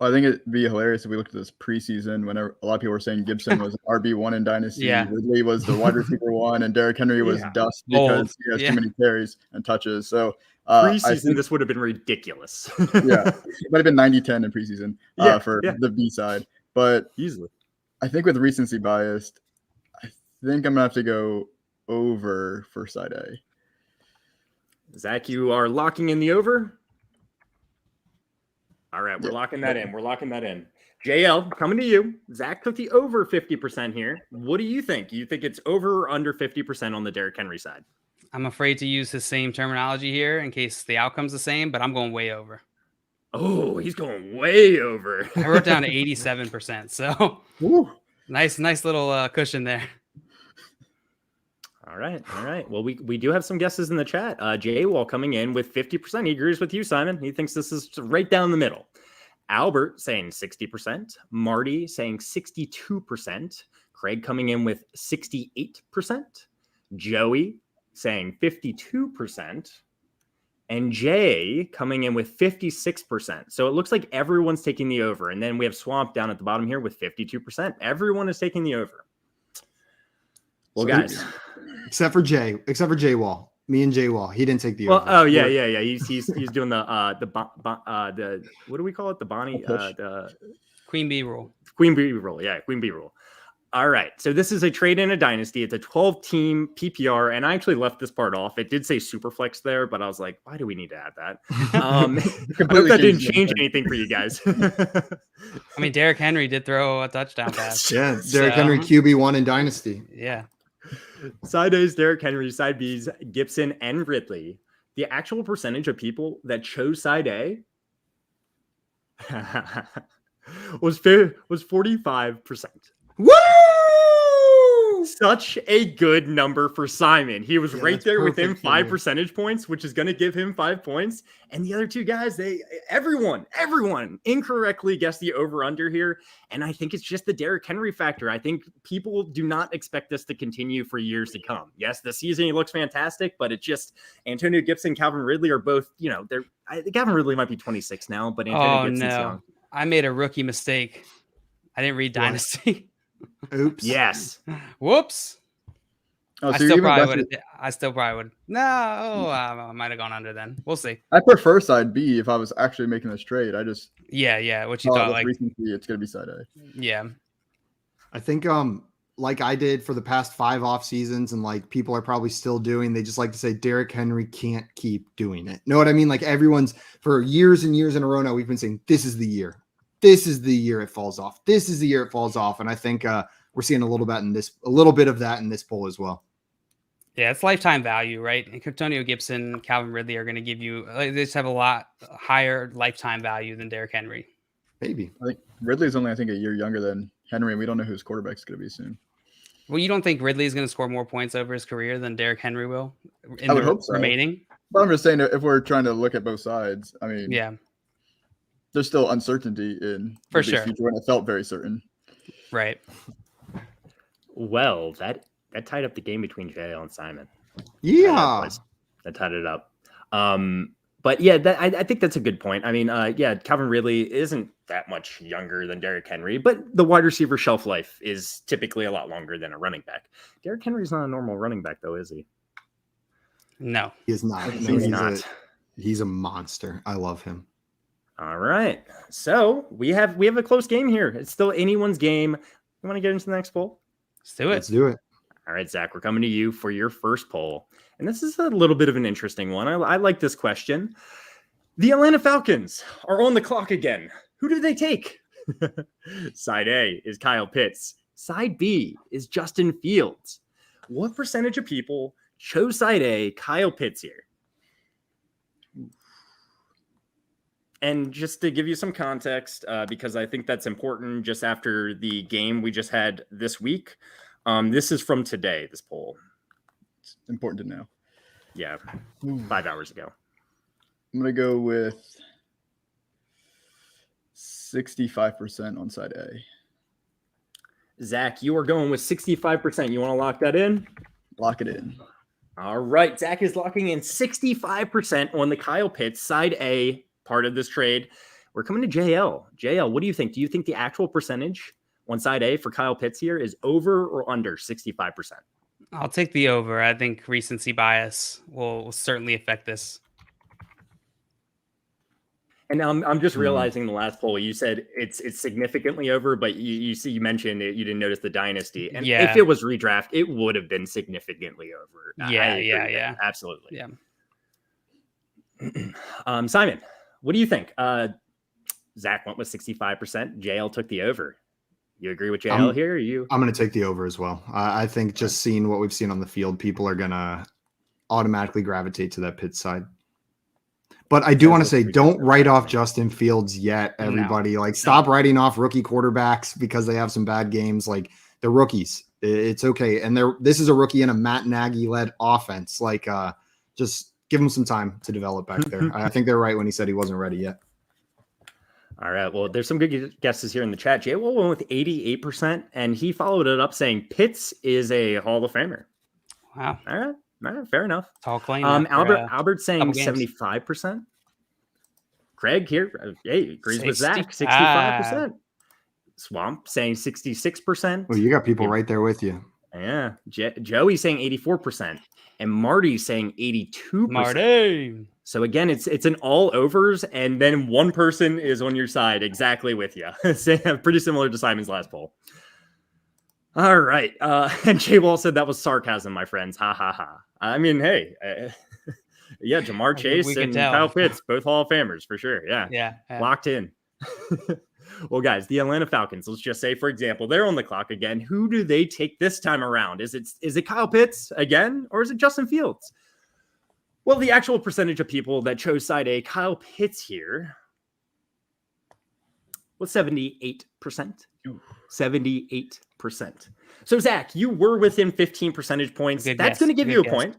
Well, I think it'd be hilarious if we looked at this preseason when a lot of people were saying Gibson was RB1 in Dynasty, Ridley was the wide receiver 1, and Derrick Henry was dust because he has too many carries and touches. So preseason, this would have been ridiculous. Yeah, it might have been 90-10 in preseason for the B side. But easily, I think with recency bias, I think I'm going to have to go over for side A. Zach, you are locking in the over? All right, we're locking that in. JL, coming to you. Zach took the over 50% here. What do you think? You think it's over or under 50% on the Derrick Henry side? I'm afraid to use the same terminology here in case the outcome's the same, but I'm going way over. Oh, he's going way over. I wrote down to 87%. So nice little cushion there. All right. Well, we do have some guesses in the chat. Jay Wall coming in with 50%. He agrees with you, Simon. He thinks this is right down the middle. Albert saying 60%. Marty saying 62%. Craig coming in with 68%. Joey saying 52%. And Jay coming in with 56%. So it looks like everyone's taking the over. And then we have Swamp down at the bottom here with 52%. Everyone is taking the over. Well, guys, except for Jay Wall, me and Jay Wall, he didn't take the over. Oh yeah. He's doing the what do we call it? The Bonnie, the Queen Bee rule. Queen Bee rule. All right. So this is a trade in a dynasty. It's a 12-team PPR, and I actually left this part off. It did say Superflex there, but I was like, why do we need to add that? I hope that didn't change anything for you guys. I mean, Derrick Henry did throw a touchdown pass. Yeah, Derrick Henry QB1 in Dynasty. Yeah. Side A is Derrick Henry, side B is Gibson and Ridley. The actual percentage of people that chose side A was 45%. Woo! Such a good number for Simon. He was right there within 5 me. percentage points, which is going to give him 5 points. And the other two guys, everyone incorrectly guessed the over-under here. And I think it's just the Derrick Henry factor. I think people do not expect this to continue for years to come. Yes, the season he looks fantastic, but it's just Antonio Gibson, Calvin Ridley are both, Calvin Ridley might be 26 now, but Antonio Gibson's young. I made a rookie mistake. I didn't read Dynasty. Oops. Yes. Whoops. Oh, I still probably would. No, I might have gone under then. We'll see. I prefer side B if I was actually making this trade. I just Yeah. What you thought? Like recency, it's gonna be side A. Yeah. I think like I did for the past 5 off seasons, and like people are probably still doing, they just like to say Derrick Henry can't keep doing it. Know what I mean? Like everyone's for years and years in a row now, we've been saying this is the year. This is the year it falls off. This is the year it falls off. And I think we're seeing a little bit of that in this poll as well. Yeah, it's lifetime value, right? And Antonio Gibson, Calvin Ridley are going to give you, they just have a lot higher lifetime value than Derrick Henry. Maybe. I think Ridley's only, I think, a year younger than Henry, and we don't know who his quarterback's going to be soon. Well, you don't think Ridley's going to score more points over his career than Derrick Henry will in I would the hope so. remaining? But I'm just saying that if we're trying to look at both sides, I mean, Yeah, there's still uncertainty in For Ridley's sure. future, and it felt very certain. right. Well, that tied up the game between JL and Simon. Yeah. That tied it up. But yeah, I think that's a good point. I mean, Calvin Ridley isn't that much younger than Derrick Henry, but the wide receiver shelf life is typically a lot longer than a running back. Derrick Henry's not a normal running back, though, is he? No. He is not. No, He's not. He's a monster. I love him. All right. So we have a close game here. It's still anyone's game. You want to get into the next poll? Let's do it. Let's do it. All right, Zach, we're coming to you for your first poll. And this is a little bit of an interesting one. I like this question. The Atlanta Falcons are on the clock again. Who do they take? Side A is Kyle Pitts. Side B is Justin Fields. What percentage of people chose side A, Kyle Pitts here? And just to give you some context, because I think that's important just after the game we just had this week, this is from today, this poll. It's important to know. Yeah, 5 hours ago. I'm going to go with 65% on side A. Zach, you are going with 65%. You want to lock that in? Lock it in. All right. Zach is locking in 65% on the Kyle Pitts side A part of this trade. We're coming to JL. JL, what do you think? Do you think the actual percentage on side A for Kyle Pitts here is over or under 65%? I'll take the over. I think recency bias will certainly affect this. And I'm just realizing the last poll you said it's significantly over, but you mentioned it, you didn't notice the dynasty, and if it was redraft, it would have been significantly over. Yeah, absolutely. Yeah. Simon, what do you think? Zach went with 65%. JL took the over. You agree with JL here? Or you? I'm going to take the over as well. I think just seeing what we've seen on the field, people are going to automatically gravitate to that Pitts side. But I do want to say, don't write off Justin Fields yet, everybody. No. Stop writing off rookie quarterbacks because they have some bad games. They're rookies. It's okay. And this is a rookie in a Matt Nagy-led offense. Just give him some time to develop back there. I think they're right when he said he wasn't ready yet. All right. Well, there's some good guesses here in the chat. Jay Will went with 88%, and he followed it up saying Pitts is a Hall of Famer. Wow. All right. Fair enough. Tall claim. Albert's saying 75%. Craig here, agrees with Zach, 65%. Swamp saying 66%. Well, you got people right there with you. Yeah. Joey saying 84%. And Marty saying 82%. Marty. So again, it's an all overs, and then one person is on your side exactly with you. Pretty similar to Simon's last poll. All right. And Jay Wall said that was sarcasm, my friends. Ha ha ha. I mean, hey, yeah, Jamar Chase and Kyle Pitts, both Hall of Famers for sure. Yeah. Locked in. Well, guys, the Atlanta Falcons, let's just say, for example, they're on the clock again. Who do they take this time around? Is it Kyle Pitts again, or is it Justin Fields? Well, the actual percentage of people that chose side A, Kyle Pitts here, was 78%. 78%. So, Zach, you were within 15 percentage points. That's going to give you a point.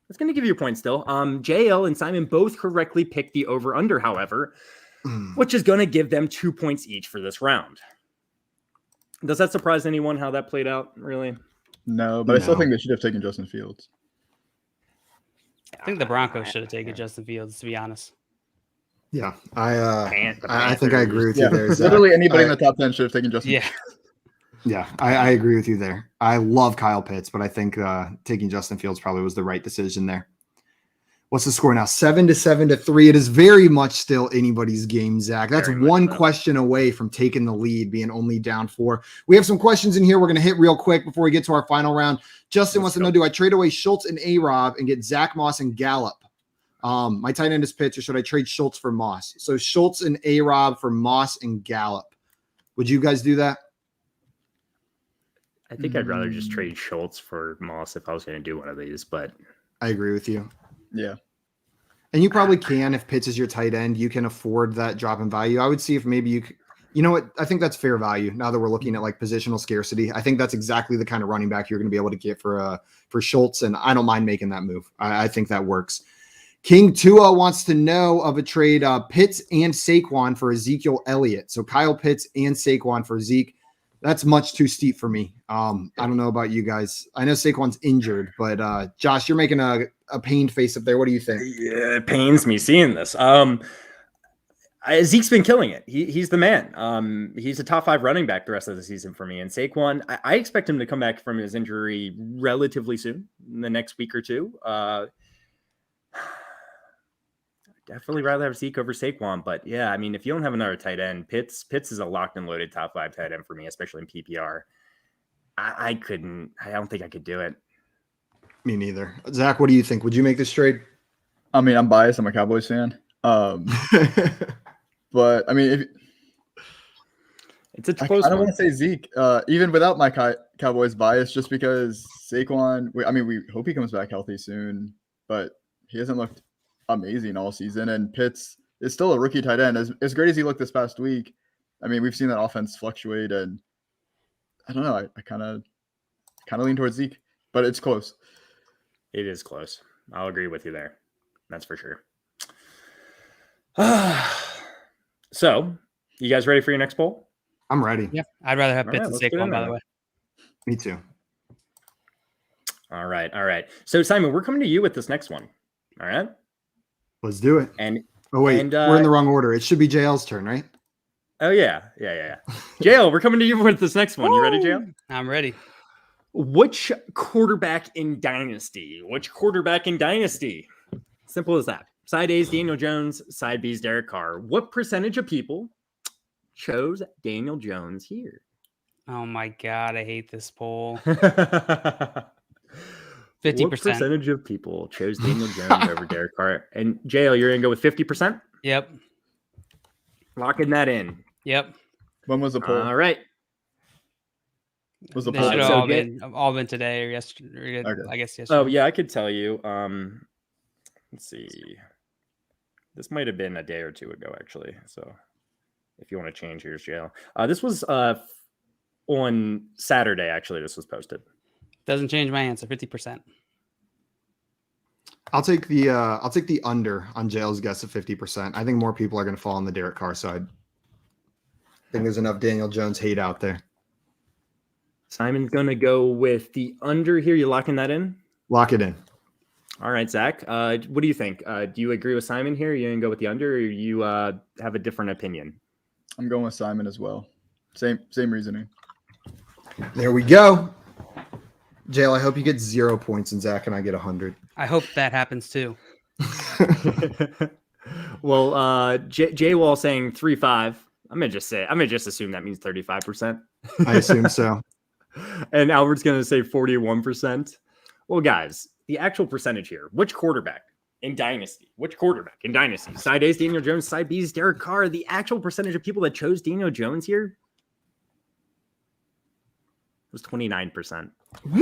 That's going to give you a point still. JL and Simon both correctly picked the over-under, however, which is going to give them 2 points each for this round. Does that surprise anyone how that played out, really? No, but I still think they should have taken Justin Fields. I think the Broncos should have taken Justin Fields, to be honest. Yeah, I think I agree with you there. Zach. Literally anybody in the top 10 should have taken Justin Fields. Yeah, I agree with you there. I love Kyle Pitts, but I think taking Justin Fields probably was the right decision there. What's the score now? 7-3. It is very much still anybody's game, Zach. That's one question away from taking the lead, being only down 4. We have some questions in here we're going to hit real quick before we get to our final round. Justin wants to know, do I trade away Schultz and A-Rob and get Zach Moss and Gallup? My tight end is Pitts, or should I trade Schultz for Moss? So Schultz and A-Rob for Moss and Gallup. Would you guys do that? I think I'd rather just trade Schultz for Moss if I was going to do one of these, but I agree with you. Yeah. And you probably can, if Pitts is your tight end, you can afford that drop in value. I would see if maybe You know what? I think that's fair value. Now that we're looking at like positional scarcity, I think that's exactly the kind of running back you're going to be able to get for Schultz, and I don't mind making that move. I think that works. King Tua wants to know of a trade Pitts and Saquon for Ezekiel Elliott. So Kyle Pitts and Saquon for Zeke. That's much too steep for me. I don't know about you guys. I know Saquon's injured, but Josh, you're making a pained face up there. What do you think? Yeah, it pains me seeing this. Zeke's been killing it. He's the man. He's a top 5 running back the rest of the season for me. And Saquon, I expect him to come back from his injury relatively soon, in the next week or two. Definitely rather have Zeke over Saquon, but yeah, I mean, if you don't have another tight end, Pitts is a locked and loaded top 5 tight end for me, especially in PPR. I don't think I could do it. Me neither. Zach, what do you think? Would you make this trade? I mean, I'm biased. I'm a Cowboys fan. But I mean, It's a close I don't one. want to say Zeke, even without my Cowboys bias, just because Saquon, we hope he comes back healthy soon, but he hasn't looked amazing all season. And Pitts is still a rookie tight end. As great as he looked this past week, I mean, we've seen that offense fluctuate, and I don't know. I kind of lean towards Zeke, but it's close. It is close. I'll agree with you there. That's for sure. So, you guys ready for your next poll? I'm ready. Yeah, I'd rather have All Pitts right, and let's get Saquon, into by that. the way. Me too. All right. So, Simon, we're coming to you with this next one. All right. Let's do it. And Oh, wait. And, we're in the wrong order. It should be JL's turn, right? oh yeah. JL, we're coming to you with this next one. You ready, JL? I'm ready. Which quarterback in Dynasty? Simple as that. Side A's Daniel Jones, side B's Derek Carr. What percentage of people chose Daniel Jones here? Oh my God, I hate this poll. 50%. 50%. What percentage of people chose Daniel Jones over Derek Carr? And JL, you're going to go with 50%? Yep. Locking that in. Yep. When was the poll? All right. Was the They poll? should have so all been today or yesterday. Okay. I guess yesterday. Oh, yeah, I could tell you. Let's see. This might have been a day or two ago, actually. So if you want to change, here's JL. This was on Saturday, actually. This was posted. Doesn't change my answer. 50%. I'll take the under on JL's guess of 50%. I think more people are going to fall on the Derek Carr side. I think there's enough Daniel Jones hate out there. Simon's going to go with the under here. You locking that in? Lock it in. All right, Zach. What do you think? Do you agree with Simon here? You going to go with the under, or you have a different opinion? I'm going with Simon as well. Same reasoning. There we go. JL, I hope you get 0 points and Zach and I get 100. I hope that happens too. Well, Jay Wall saying 3-5. I'm gonna just assume that means 35%. I assume so. And Albert's gonna say 41%. Well, guys, the actual percentage here. Which quarterback in Dynasty? Side A's Daniel Jones, side B's Derek Carr. The actual percentage of people that chose Daniel Jones here was 29%. Woo!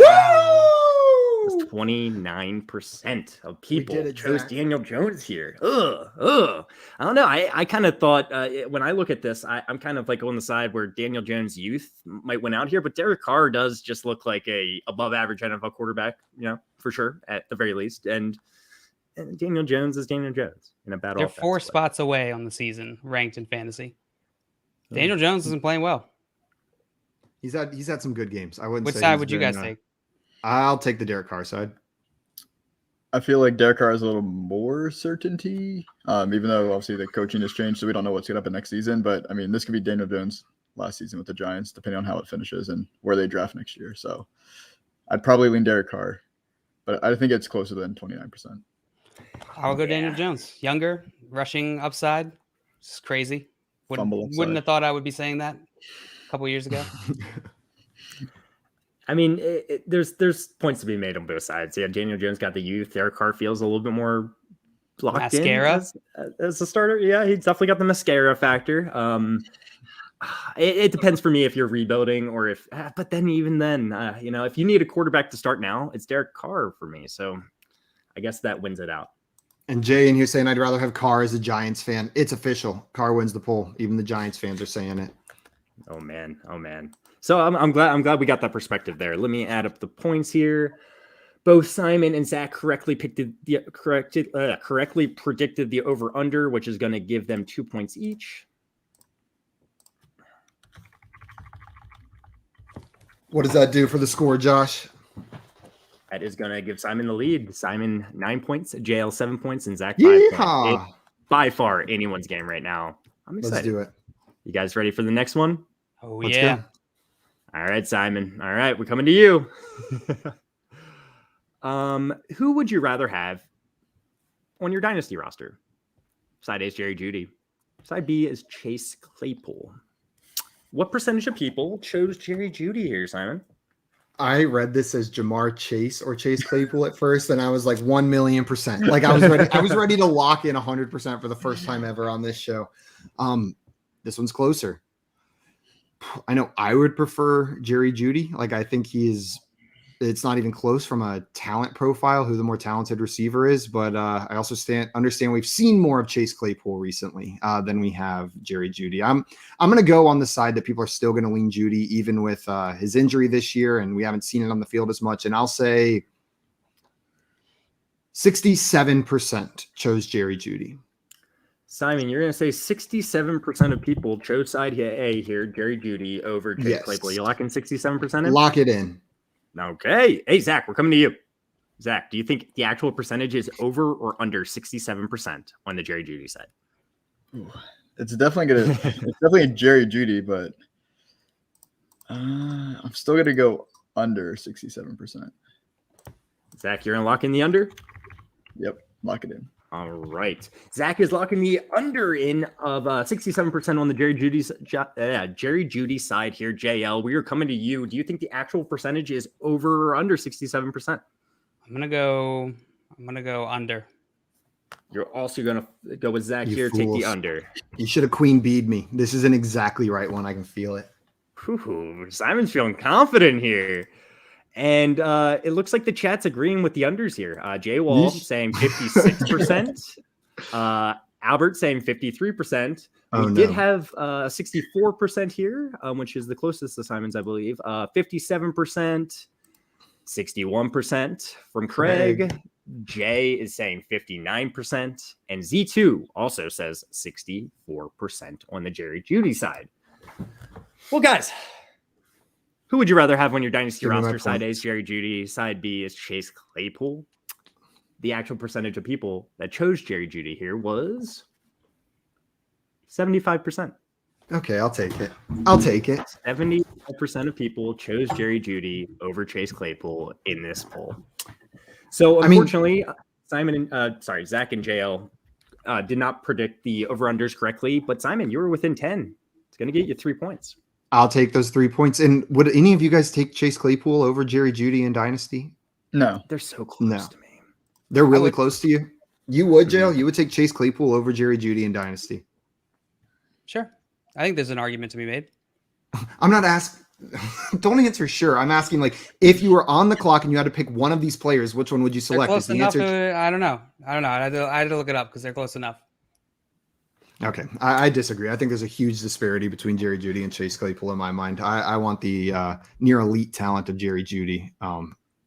It was 29% of people did it, chose Zach. Daniel Jones here. Ugh. I don't know. I kind of thought when I look at this, I'm kind of like on the side where Daniel Jones' youth might win out here, but Derek Carr does just look like a above average NFL quarterback, for sure, at the very least. And Daniel Jones is Daniel Jones in a bad They're offense. 4 spots away on the season, ranked in fantasy. Daniel Jones isn't playing well. He's had some good games. I wouldn't Which say side he's would you been, guys take? I'll take the Derek Carr side. I feel like Derek Carr has a little more certainty, even though obviously the coaching has changed, so we don't know what's going to happen next season. But, I mean, this could be Daniel Jones last season with the Giants, depending on how it finishes and where they draft next year. So I'd probably lean Derek Carr, but I think it's closer than 29%. I'll go Daniel Jones. Younger, rushing upside. It's crazy. Fumble Wouldn't upside. have thought I would be saying that a couple years ago. I mean, there's points to be made on both sides. Yeah, Daniel Jones got the youth. Derek Carr feels a little bit more locked Mascara? in as a starter. Yeah, he's definitely got the mascara factor. It depends for me if you're rebuilding or if, but then even then, if you need a quarterback to start now, it's Derek Carr for me. So I guess that wins it out. And Jay in here saying I'd rather have Carr as a Giants fan. It's official. Carr wins the poll. Even the Giants fans are saying it. Oh man. So I'm glad we got that perspective there. Let me add up the points here. Both Simon and Zach correctly predicted the over/under, which is going to give them 2 points each. What does that do for the score, Josh? That is going to give Simon the lead. Simon 9 points, JL 7 points, and Zach 5 points. It's by far anyone's game right now. I'm excited. Let's do it. You guys ready for the next one? Oh, Let's yeah. go. All right, Simon. All right, we're coming to you. Who would you rather have on your dynasty roster? Side A is Jerry Judy. Side B is Chase Claypool. What percentage of people chose Jerry Judy here, Simon? I read this as Jamar Chase or Chase Claypool at first, and I was like 1,000,000%. Like I was ready to lock in 100% for the first time ever on this show. This one's closer. I know I would prefer Jerry Judy. Like I think it's not even close from a talent profile, who the more talented receiver is. But I also understand we've seen more of Chase Claypool recently than we have Jerry Judy. I'm going to go on the side that people are still going to lean Judy, even with his injury this year, and we haven't seen it on the field as much. And I'll say 67% chose Jerry Judy. Simon, you're going to say 67% of people chose side A here, Jerry Judy, over Chase Claypool. You lock in 67% in? Lock it in. Okay. Hey, Zach, we're coming to you. Zach, do you think the actual percentage is over or under 67% on the Jerry Judy side? It's definitely Jerry Judy, but I'm still gonna go under 67%. Zach, you're gonna lock in the under? Yep, lock it in. All right. Zach is locking the under in of 67% on the Jerry Judy side here. JL, we are coming to you. Do you think the actual percentage is over or under 67%? I'm gonna go under. You're also gonna go with Zach You here. fools. Take the under. You should have queen beed me. This isn't exactly right one. I can feel it. Ooh, Simon's feeling confident here. And it looks like the chat's agreeing with the unders here. Jay Wall saying 56%. Albert saying 53%. We did have 64% here, which is the closest to Simon's, I believe. 57%, 61% from Craig. Jay is saying 59%. And Z2 also says 64% on the Jerry Judy side. Well, guys, who would you rather have on your dynasty roster? Side A is Jerry Judy. Side B is Chase Claypool. The actual percentage of people that chose Jerry Judy here was 75%. Okay, I'll take it. 75% of people chose Jerry Judy over Chase Claypool in this poll. So unfortunately, Zach and JL did not predict the over-unders correctly, but Simon, you were within 10. It's going to get you 3 points. I'll take those 3 points. And would any of you guys take Chase Claypool over Jerry Judy in Dynasty? No. They're so close to me. They're really close to you? You would, JL? You would take Chase Claypool over Jerry Judy in Dynasty? Sure. I think there's an argument to be made. I'm not asking. Don't answer sure. I'm asking, like, if you were on the clock and you had to pick one of these players, which one would you select? Close enough. I don't know. I had to look it up because they're close enough. Okay. I disagree. I think there's a huge disparity between Jerry Judy and Chase Claypool in my mind. I want the near elite talent of Jerry Judy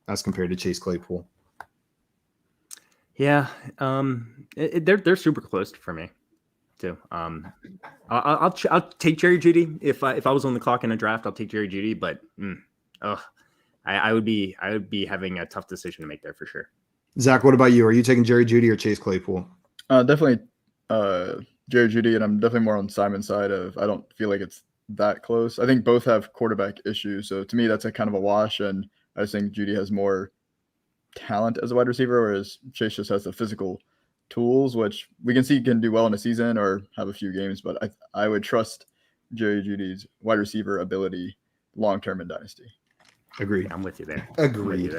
as compared to Chase Claypool. Yeah. They're super close for me too. I'll take Jerry Judy. If I was on the clock in a draft, I'll take Jerry Judy, but I would be having a tough decision to make there for sure. Zach, what about you? Are you taking Jerry Judy or Chase Claypool? Definitely Jerry Judy, and I'm definitely more on Simon's side of I don't feel like it's that close. I think both have quarterback issues, so to me that's a kind of a wash, and I just think Judy has more talent as a wide receiver, whereas Chase just has the physical tools, which we can see he can do well in a season or have a few games, but I would trust Jerry Judy's wide receiver ability long-term in Dynasty. Agreed. I'm with you there. Agreed.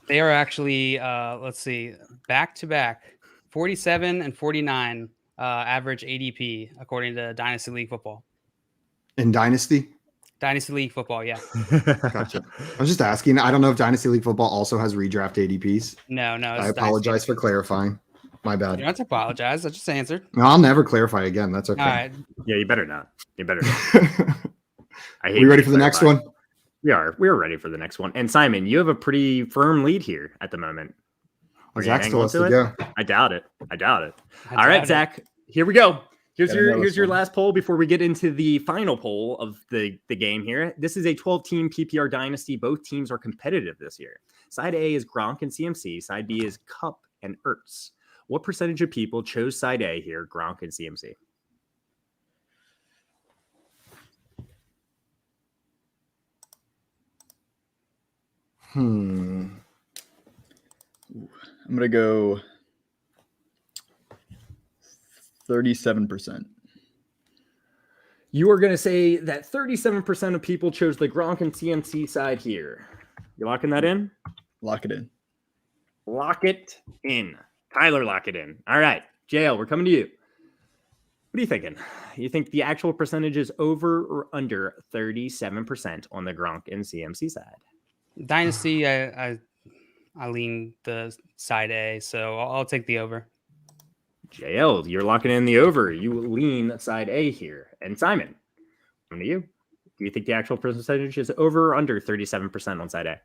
They are actually, let's see, back-to-back, 47 and 49 average ADP, according to Dynasty League Football. In Dynasty? Dynasty League Football, yeah. Gotcha. I was just asking. I don't know if Dynasty League Football also has redraft ADPs. No. I apologize for clarifying. My bad. You don't have to apologize. I just answered. No, I'll never clarify again. That's okay. All right. Yeah, you better not. You better not. I hate We ready to for the next clarify. one? We are. We're ready for the next one. And Simon, you have a pretty firm lead here at the moment. Are you Zach hanging still on has to to it? go. I doubt it. All right, doubt it. Zach, here we go. Here's Gotta know your this one. last poll before we get into the final poll of the game here. This is a 12-team PPR dynasty. Both teams are competitive this year. Side A is Gronk and CMC. Side B is Cup and Ertz. What percentage of people chose side A here, Gronk and CMC? I'm gonna go 37%. You are going to say that 37% of people chose the Gronk and CMC side here. You locking that in? Lock it in. Lock it in. Tyler, lock it in. All right. JL, we're coming to you. What are you thinking? You think the actual percentage is over or under 37% on the Gronk and CMC side? Dynasty, I lean the side A, so I'll take the over. JL, you're locking in the over. You lean side A here. And Simon, coming to you. Do you think the actual percentage is over or under 37% on side A?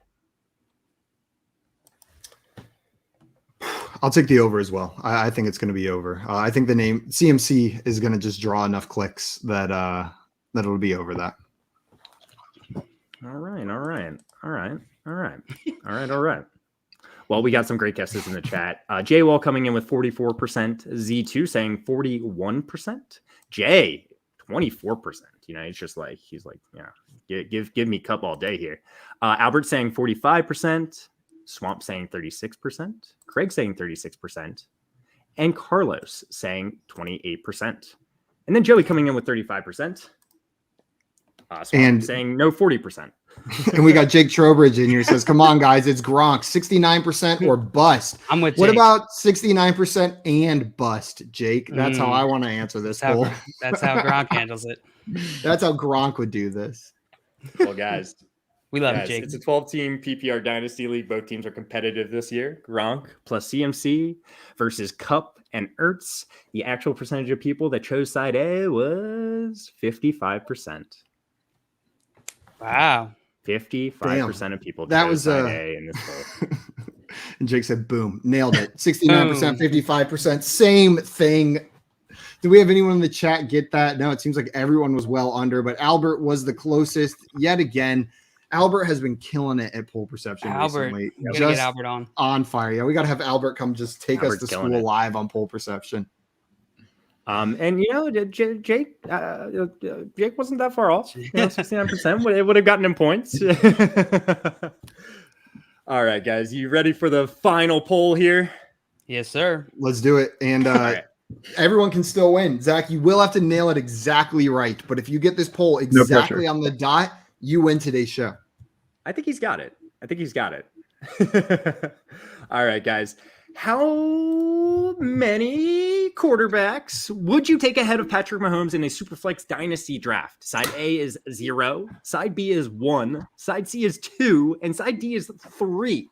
I'll take the over as well. I think it's going to be over. I think the name CMC is going to just draw enough clicks that it'll be over that. All right. Well, we got some great guesses in the chat. Jay Wall coming in with 44%. Z2 saying 41%. Jay, 24%. You know, it's just like, he's like, yeah, give me Cup all day here. Albert saying 45%. Swamp saying 36%. Craig saying 36%. And Carlos saying 28%. And then Joey coming in with 35%. Swamp And- saying no 40%. And we got Jake Trowbridge in here. Says, "Come on, guys, it's Gronk, 69% or bust." I'm with What Jake. about 69% and bust, Jake? That's how I want to answer this That's how, poll. that's how Gronk handles it. That's how Gronk would do this. Well, guys, We love it, Jake. it's a 12-team PPR Dynasty League. Both teams are competitive this year. Gronk plus CMC versus Cup and Ertz. The actual percentage of people that chose side A was 55%. Wow. 55% of people That chose was, side A in this poll. And Jake said, boom, nailed it. 69%, 55%, same thing. Do we have anyone in the chat get that? No, it seems like everyone was well under, but Albert was the closest yet again. Albert has been killing it at poll perception recently. We gotta Just get Albert on fire. Yeah, we got to have Albert come just take Albert's us to killing school it. live on poll perception. And you know, Jake wasn't that far off. 69%. It would have gotten him points. All right, guys, you ready for the final poll here? Yes, sir. Let's do it. And right. everyone can still win. Zach, you will have to nail it exactly right. But if you get this poll exactly pressure. on the dot, you win today's show. I think he's got it. All right, guys. How many quarterbacks would you take ahead of Patrick Mahomes in a Superflex Dynasty draft? Side A is 0. Side B is 1. Side C is 2. And side D is 3.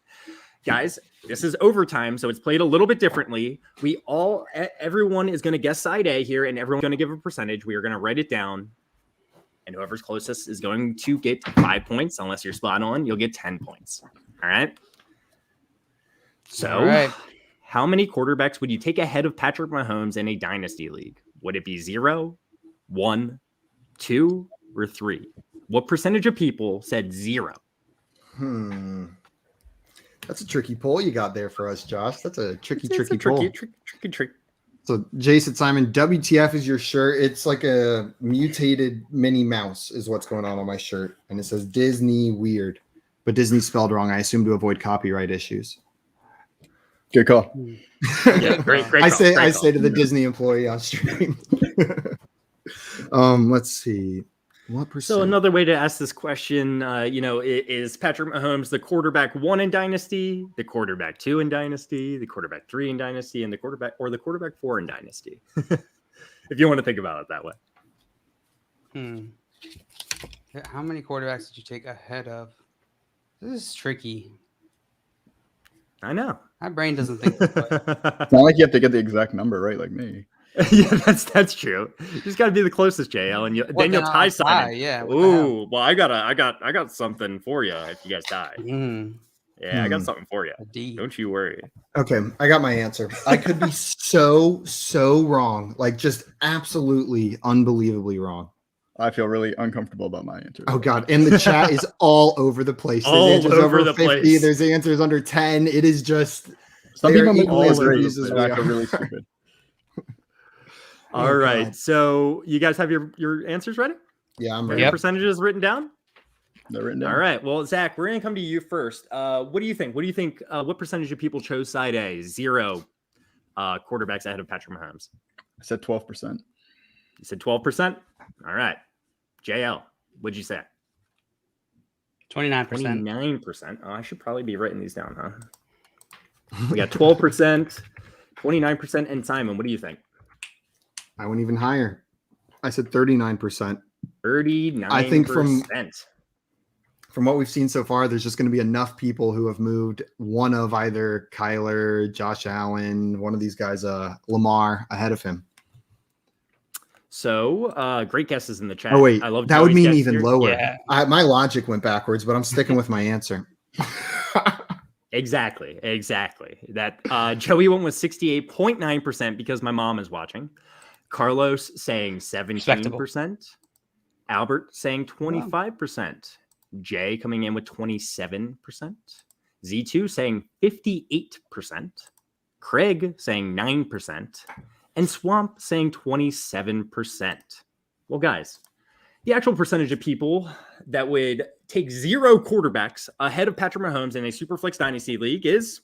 Guys, this is overtime, so it's played a little bit differently. Everyone is going to guess side A here, and everyone's going to give a percentage. We are going to write it down. And whoever's closest is going to get 5 points. Unless you're spot on, you'll get 10 points. All right. So, All right. how many quarterbacks would you take ahead of Patrick Mahomes in a dynasty league? Would it be 0, 1, 2, or 3? What percentage of people said 0? That's a tricky poll you got there for us, Josh. That's a tricky poll. Tricky. So Jason Simon, WTF is your shirt. It's like a mutated Minnie Mouse is what's going on my shirt. And it says Disney weird, but Disney spelled wrong. I assume to avoid copyright issues. Good call. Yeah, great. I call, say great call. to the Disney employee on stream. Let's see. What percent? So another way to ask this question, is Patrick Mahomes the quarterback 1 in Dynasty, the quarterback 2 in Dynasty, the quarterback 3 in Dynasty, and the quarterback 4 in Dynasty? If you want to think about it that way. How many quarterbacks did you take ahead of? This is tricky. I know. My brain doesn't think this way. It's not like you have to get the exact number right, like me. Yeah, that's true. You just got to be the closest, JL, and then you'll tie Simon. Yeah. Ooh, well, I got something for you if you guys die. Yeah, I got something for you. Don't you worry. Okay, I got my answer. I could be so wrong, like just absolutely unbelievably wrong. I feel really uncomfortable about my answer. Oh God, and the chat is all over the place. There's All answers over over the 50. place. There's answers under 10. It is just Some they are people make equally as all confused as we are are. really stupid. All Oh, right, God. so you guys have your answers ready? Yeah, I'm Your ready. Yep. percentages written down? They're written down. All right. Well, Zach, we're gonna come to you first. What do you think? What percentage of people chose side A? 0 quarterbacks ahead of Patrick Mahomes. I said 12%. You said 12%. All right. JL, what'd you say? 29%. 29%. Oh, I should probably be writing these down, huh? We got 12%, 29%, and Simon, what do you think? I went even higher. I said 39%. 39%. I think from what we've seen so far, there's just going to be enough people who have moved one of either Kyler, Josh Allen, one of these guys, Lamar, ahead of him. So, great guesses in the chat. Oh wait, I love that would Joey's mean guess even here. lower. Yeah. My logic went backwards, but I'm sticking with my answer. Exactly. That Joey went with 68.9% because my mom is watching. Carlos saying 17%. Albert saying 25%. Jay coming in with 27%. Z2 saying 58%. Craig saying 9%. And Swamp saying 27%. Well, guys, the actual percentage of people that would take 0 quarterbacks ahead of Patrick Mahomes in a Superflex Dynasty League is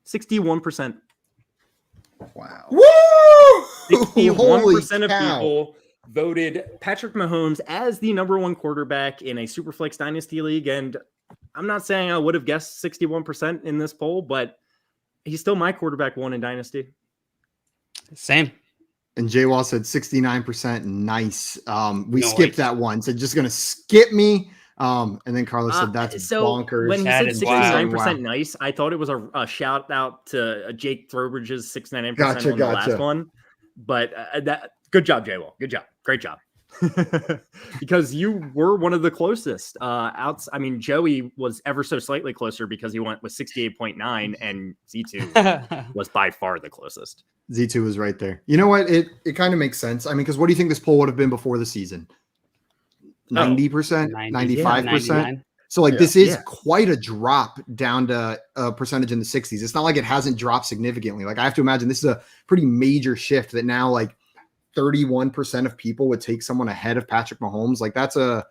61%. Wow. Woo! 61% of cow. people voted Patrick Mahomes as the number 1 quarterback in a Superflex Dynasty League. And I'm not saying I would have guessed 61% in this poll, but he's still my quarterback 1 in Dynasty. Same. And Jay Wall said 69%. Nice. We Nice. skipped that one. So just going to skip me. And then Carlos said that's bonkers. When he That said is wild. 69% nice, I thought it was a shout out to Jake Throwbridge's 69% Gotcha, on the last one. But that good job, Jay Wall. Good job. Great job. Because you were one of the closest. Joey was ever so slightly closer because he went with 68.9 and Z2 was by far the closest. Z2 was right there. You know what? It kind of makes sense. I mean, because what do you think this poll would have been before the season? 90%, 95%. 99. So like Yeah. this is Yeah. quite a drop down to a percentage in the 60s. It's not like it hasn't dropped significantly. Like I have to imagine this is a pretty major shift that now like 31% of people would take someone ahead of Patrick Mahomes. Like that's a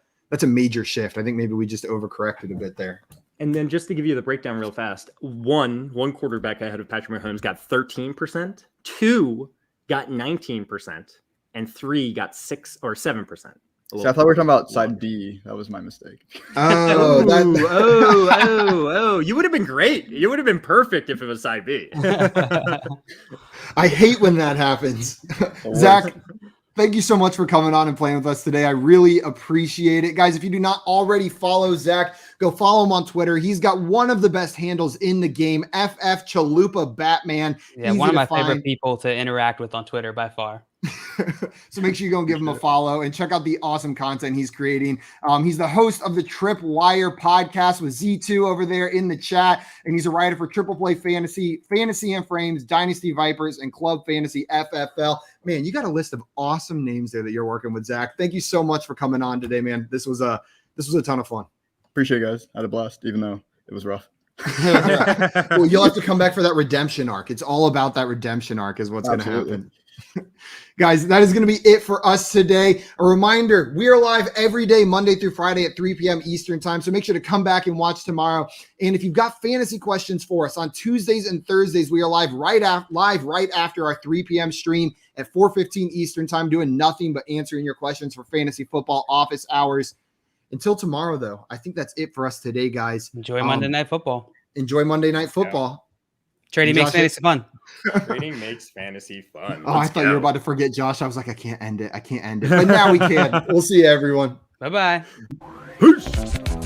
major shift. I think maybe we just overcorrected a bit there. And then just to give you the breakdown real fast, one quarterback ahead of Patrick Mahomes got 13%, 2 got 19%, and 3 got 6 or 7%. See, I thought we were talking about side B. That was my mistake. Oh, Oh, you would have been great. You would have been perfect if it was side B. I hate when that happens. Zach, thank you so much for coming on and playing with us today. I really appreciate it. Guys, if you do not already follow Zach, go follow him on Twitter. He's got one of the best handles in the game, FF Chalupa Batman. Yeah, Easy one of to my find. favorite people to interact with on Twitter by far. So make sure you go and give him a follow and check out the awesome content he's creating. He's the host of the Tripwire podcast with Z2 over there in the chat. And he's a writer for Triple Play Fantasy, Fantasy and Frames, Dynasty Vipers, and Club Fantasy FFL. Man, you got a list of awesome names there that you're working with, Zach. Thank you so much for coming on today, man. This was a ton of fun. Appreciate it, guys. I had a blast, even though it was rough. Well, you'll have to come back for that redemption arc. It's all about that redemption arc is what's going to happen. Guys, that is going to be it for us today. A reminder, we are live every day, Monday through Friday at 3 p.m. Eastern time. So make sure to come back and watch tomorrow. And if you've got fantasy questions for us on Tuesdays and Thursdays, we are live right after our 3 p.m. stream at 4:15 Eastern time, doing nothing but answering your questions for fantasy football office hours. Until tomorrow, though, I think that's it for us today, guys. Enjoy Monday Night Football. Enjoy Monday Night Football. Trading makes fantasy fun. Trading makes fantasy fun. Oh, I thought you were about to forget Josh. I was like, I can't end it. But now we can. We'll see you, everyone. Bye-bye. Peace.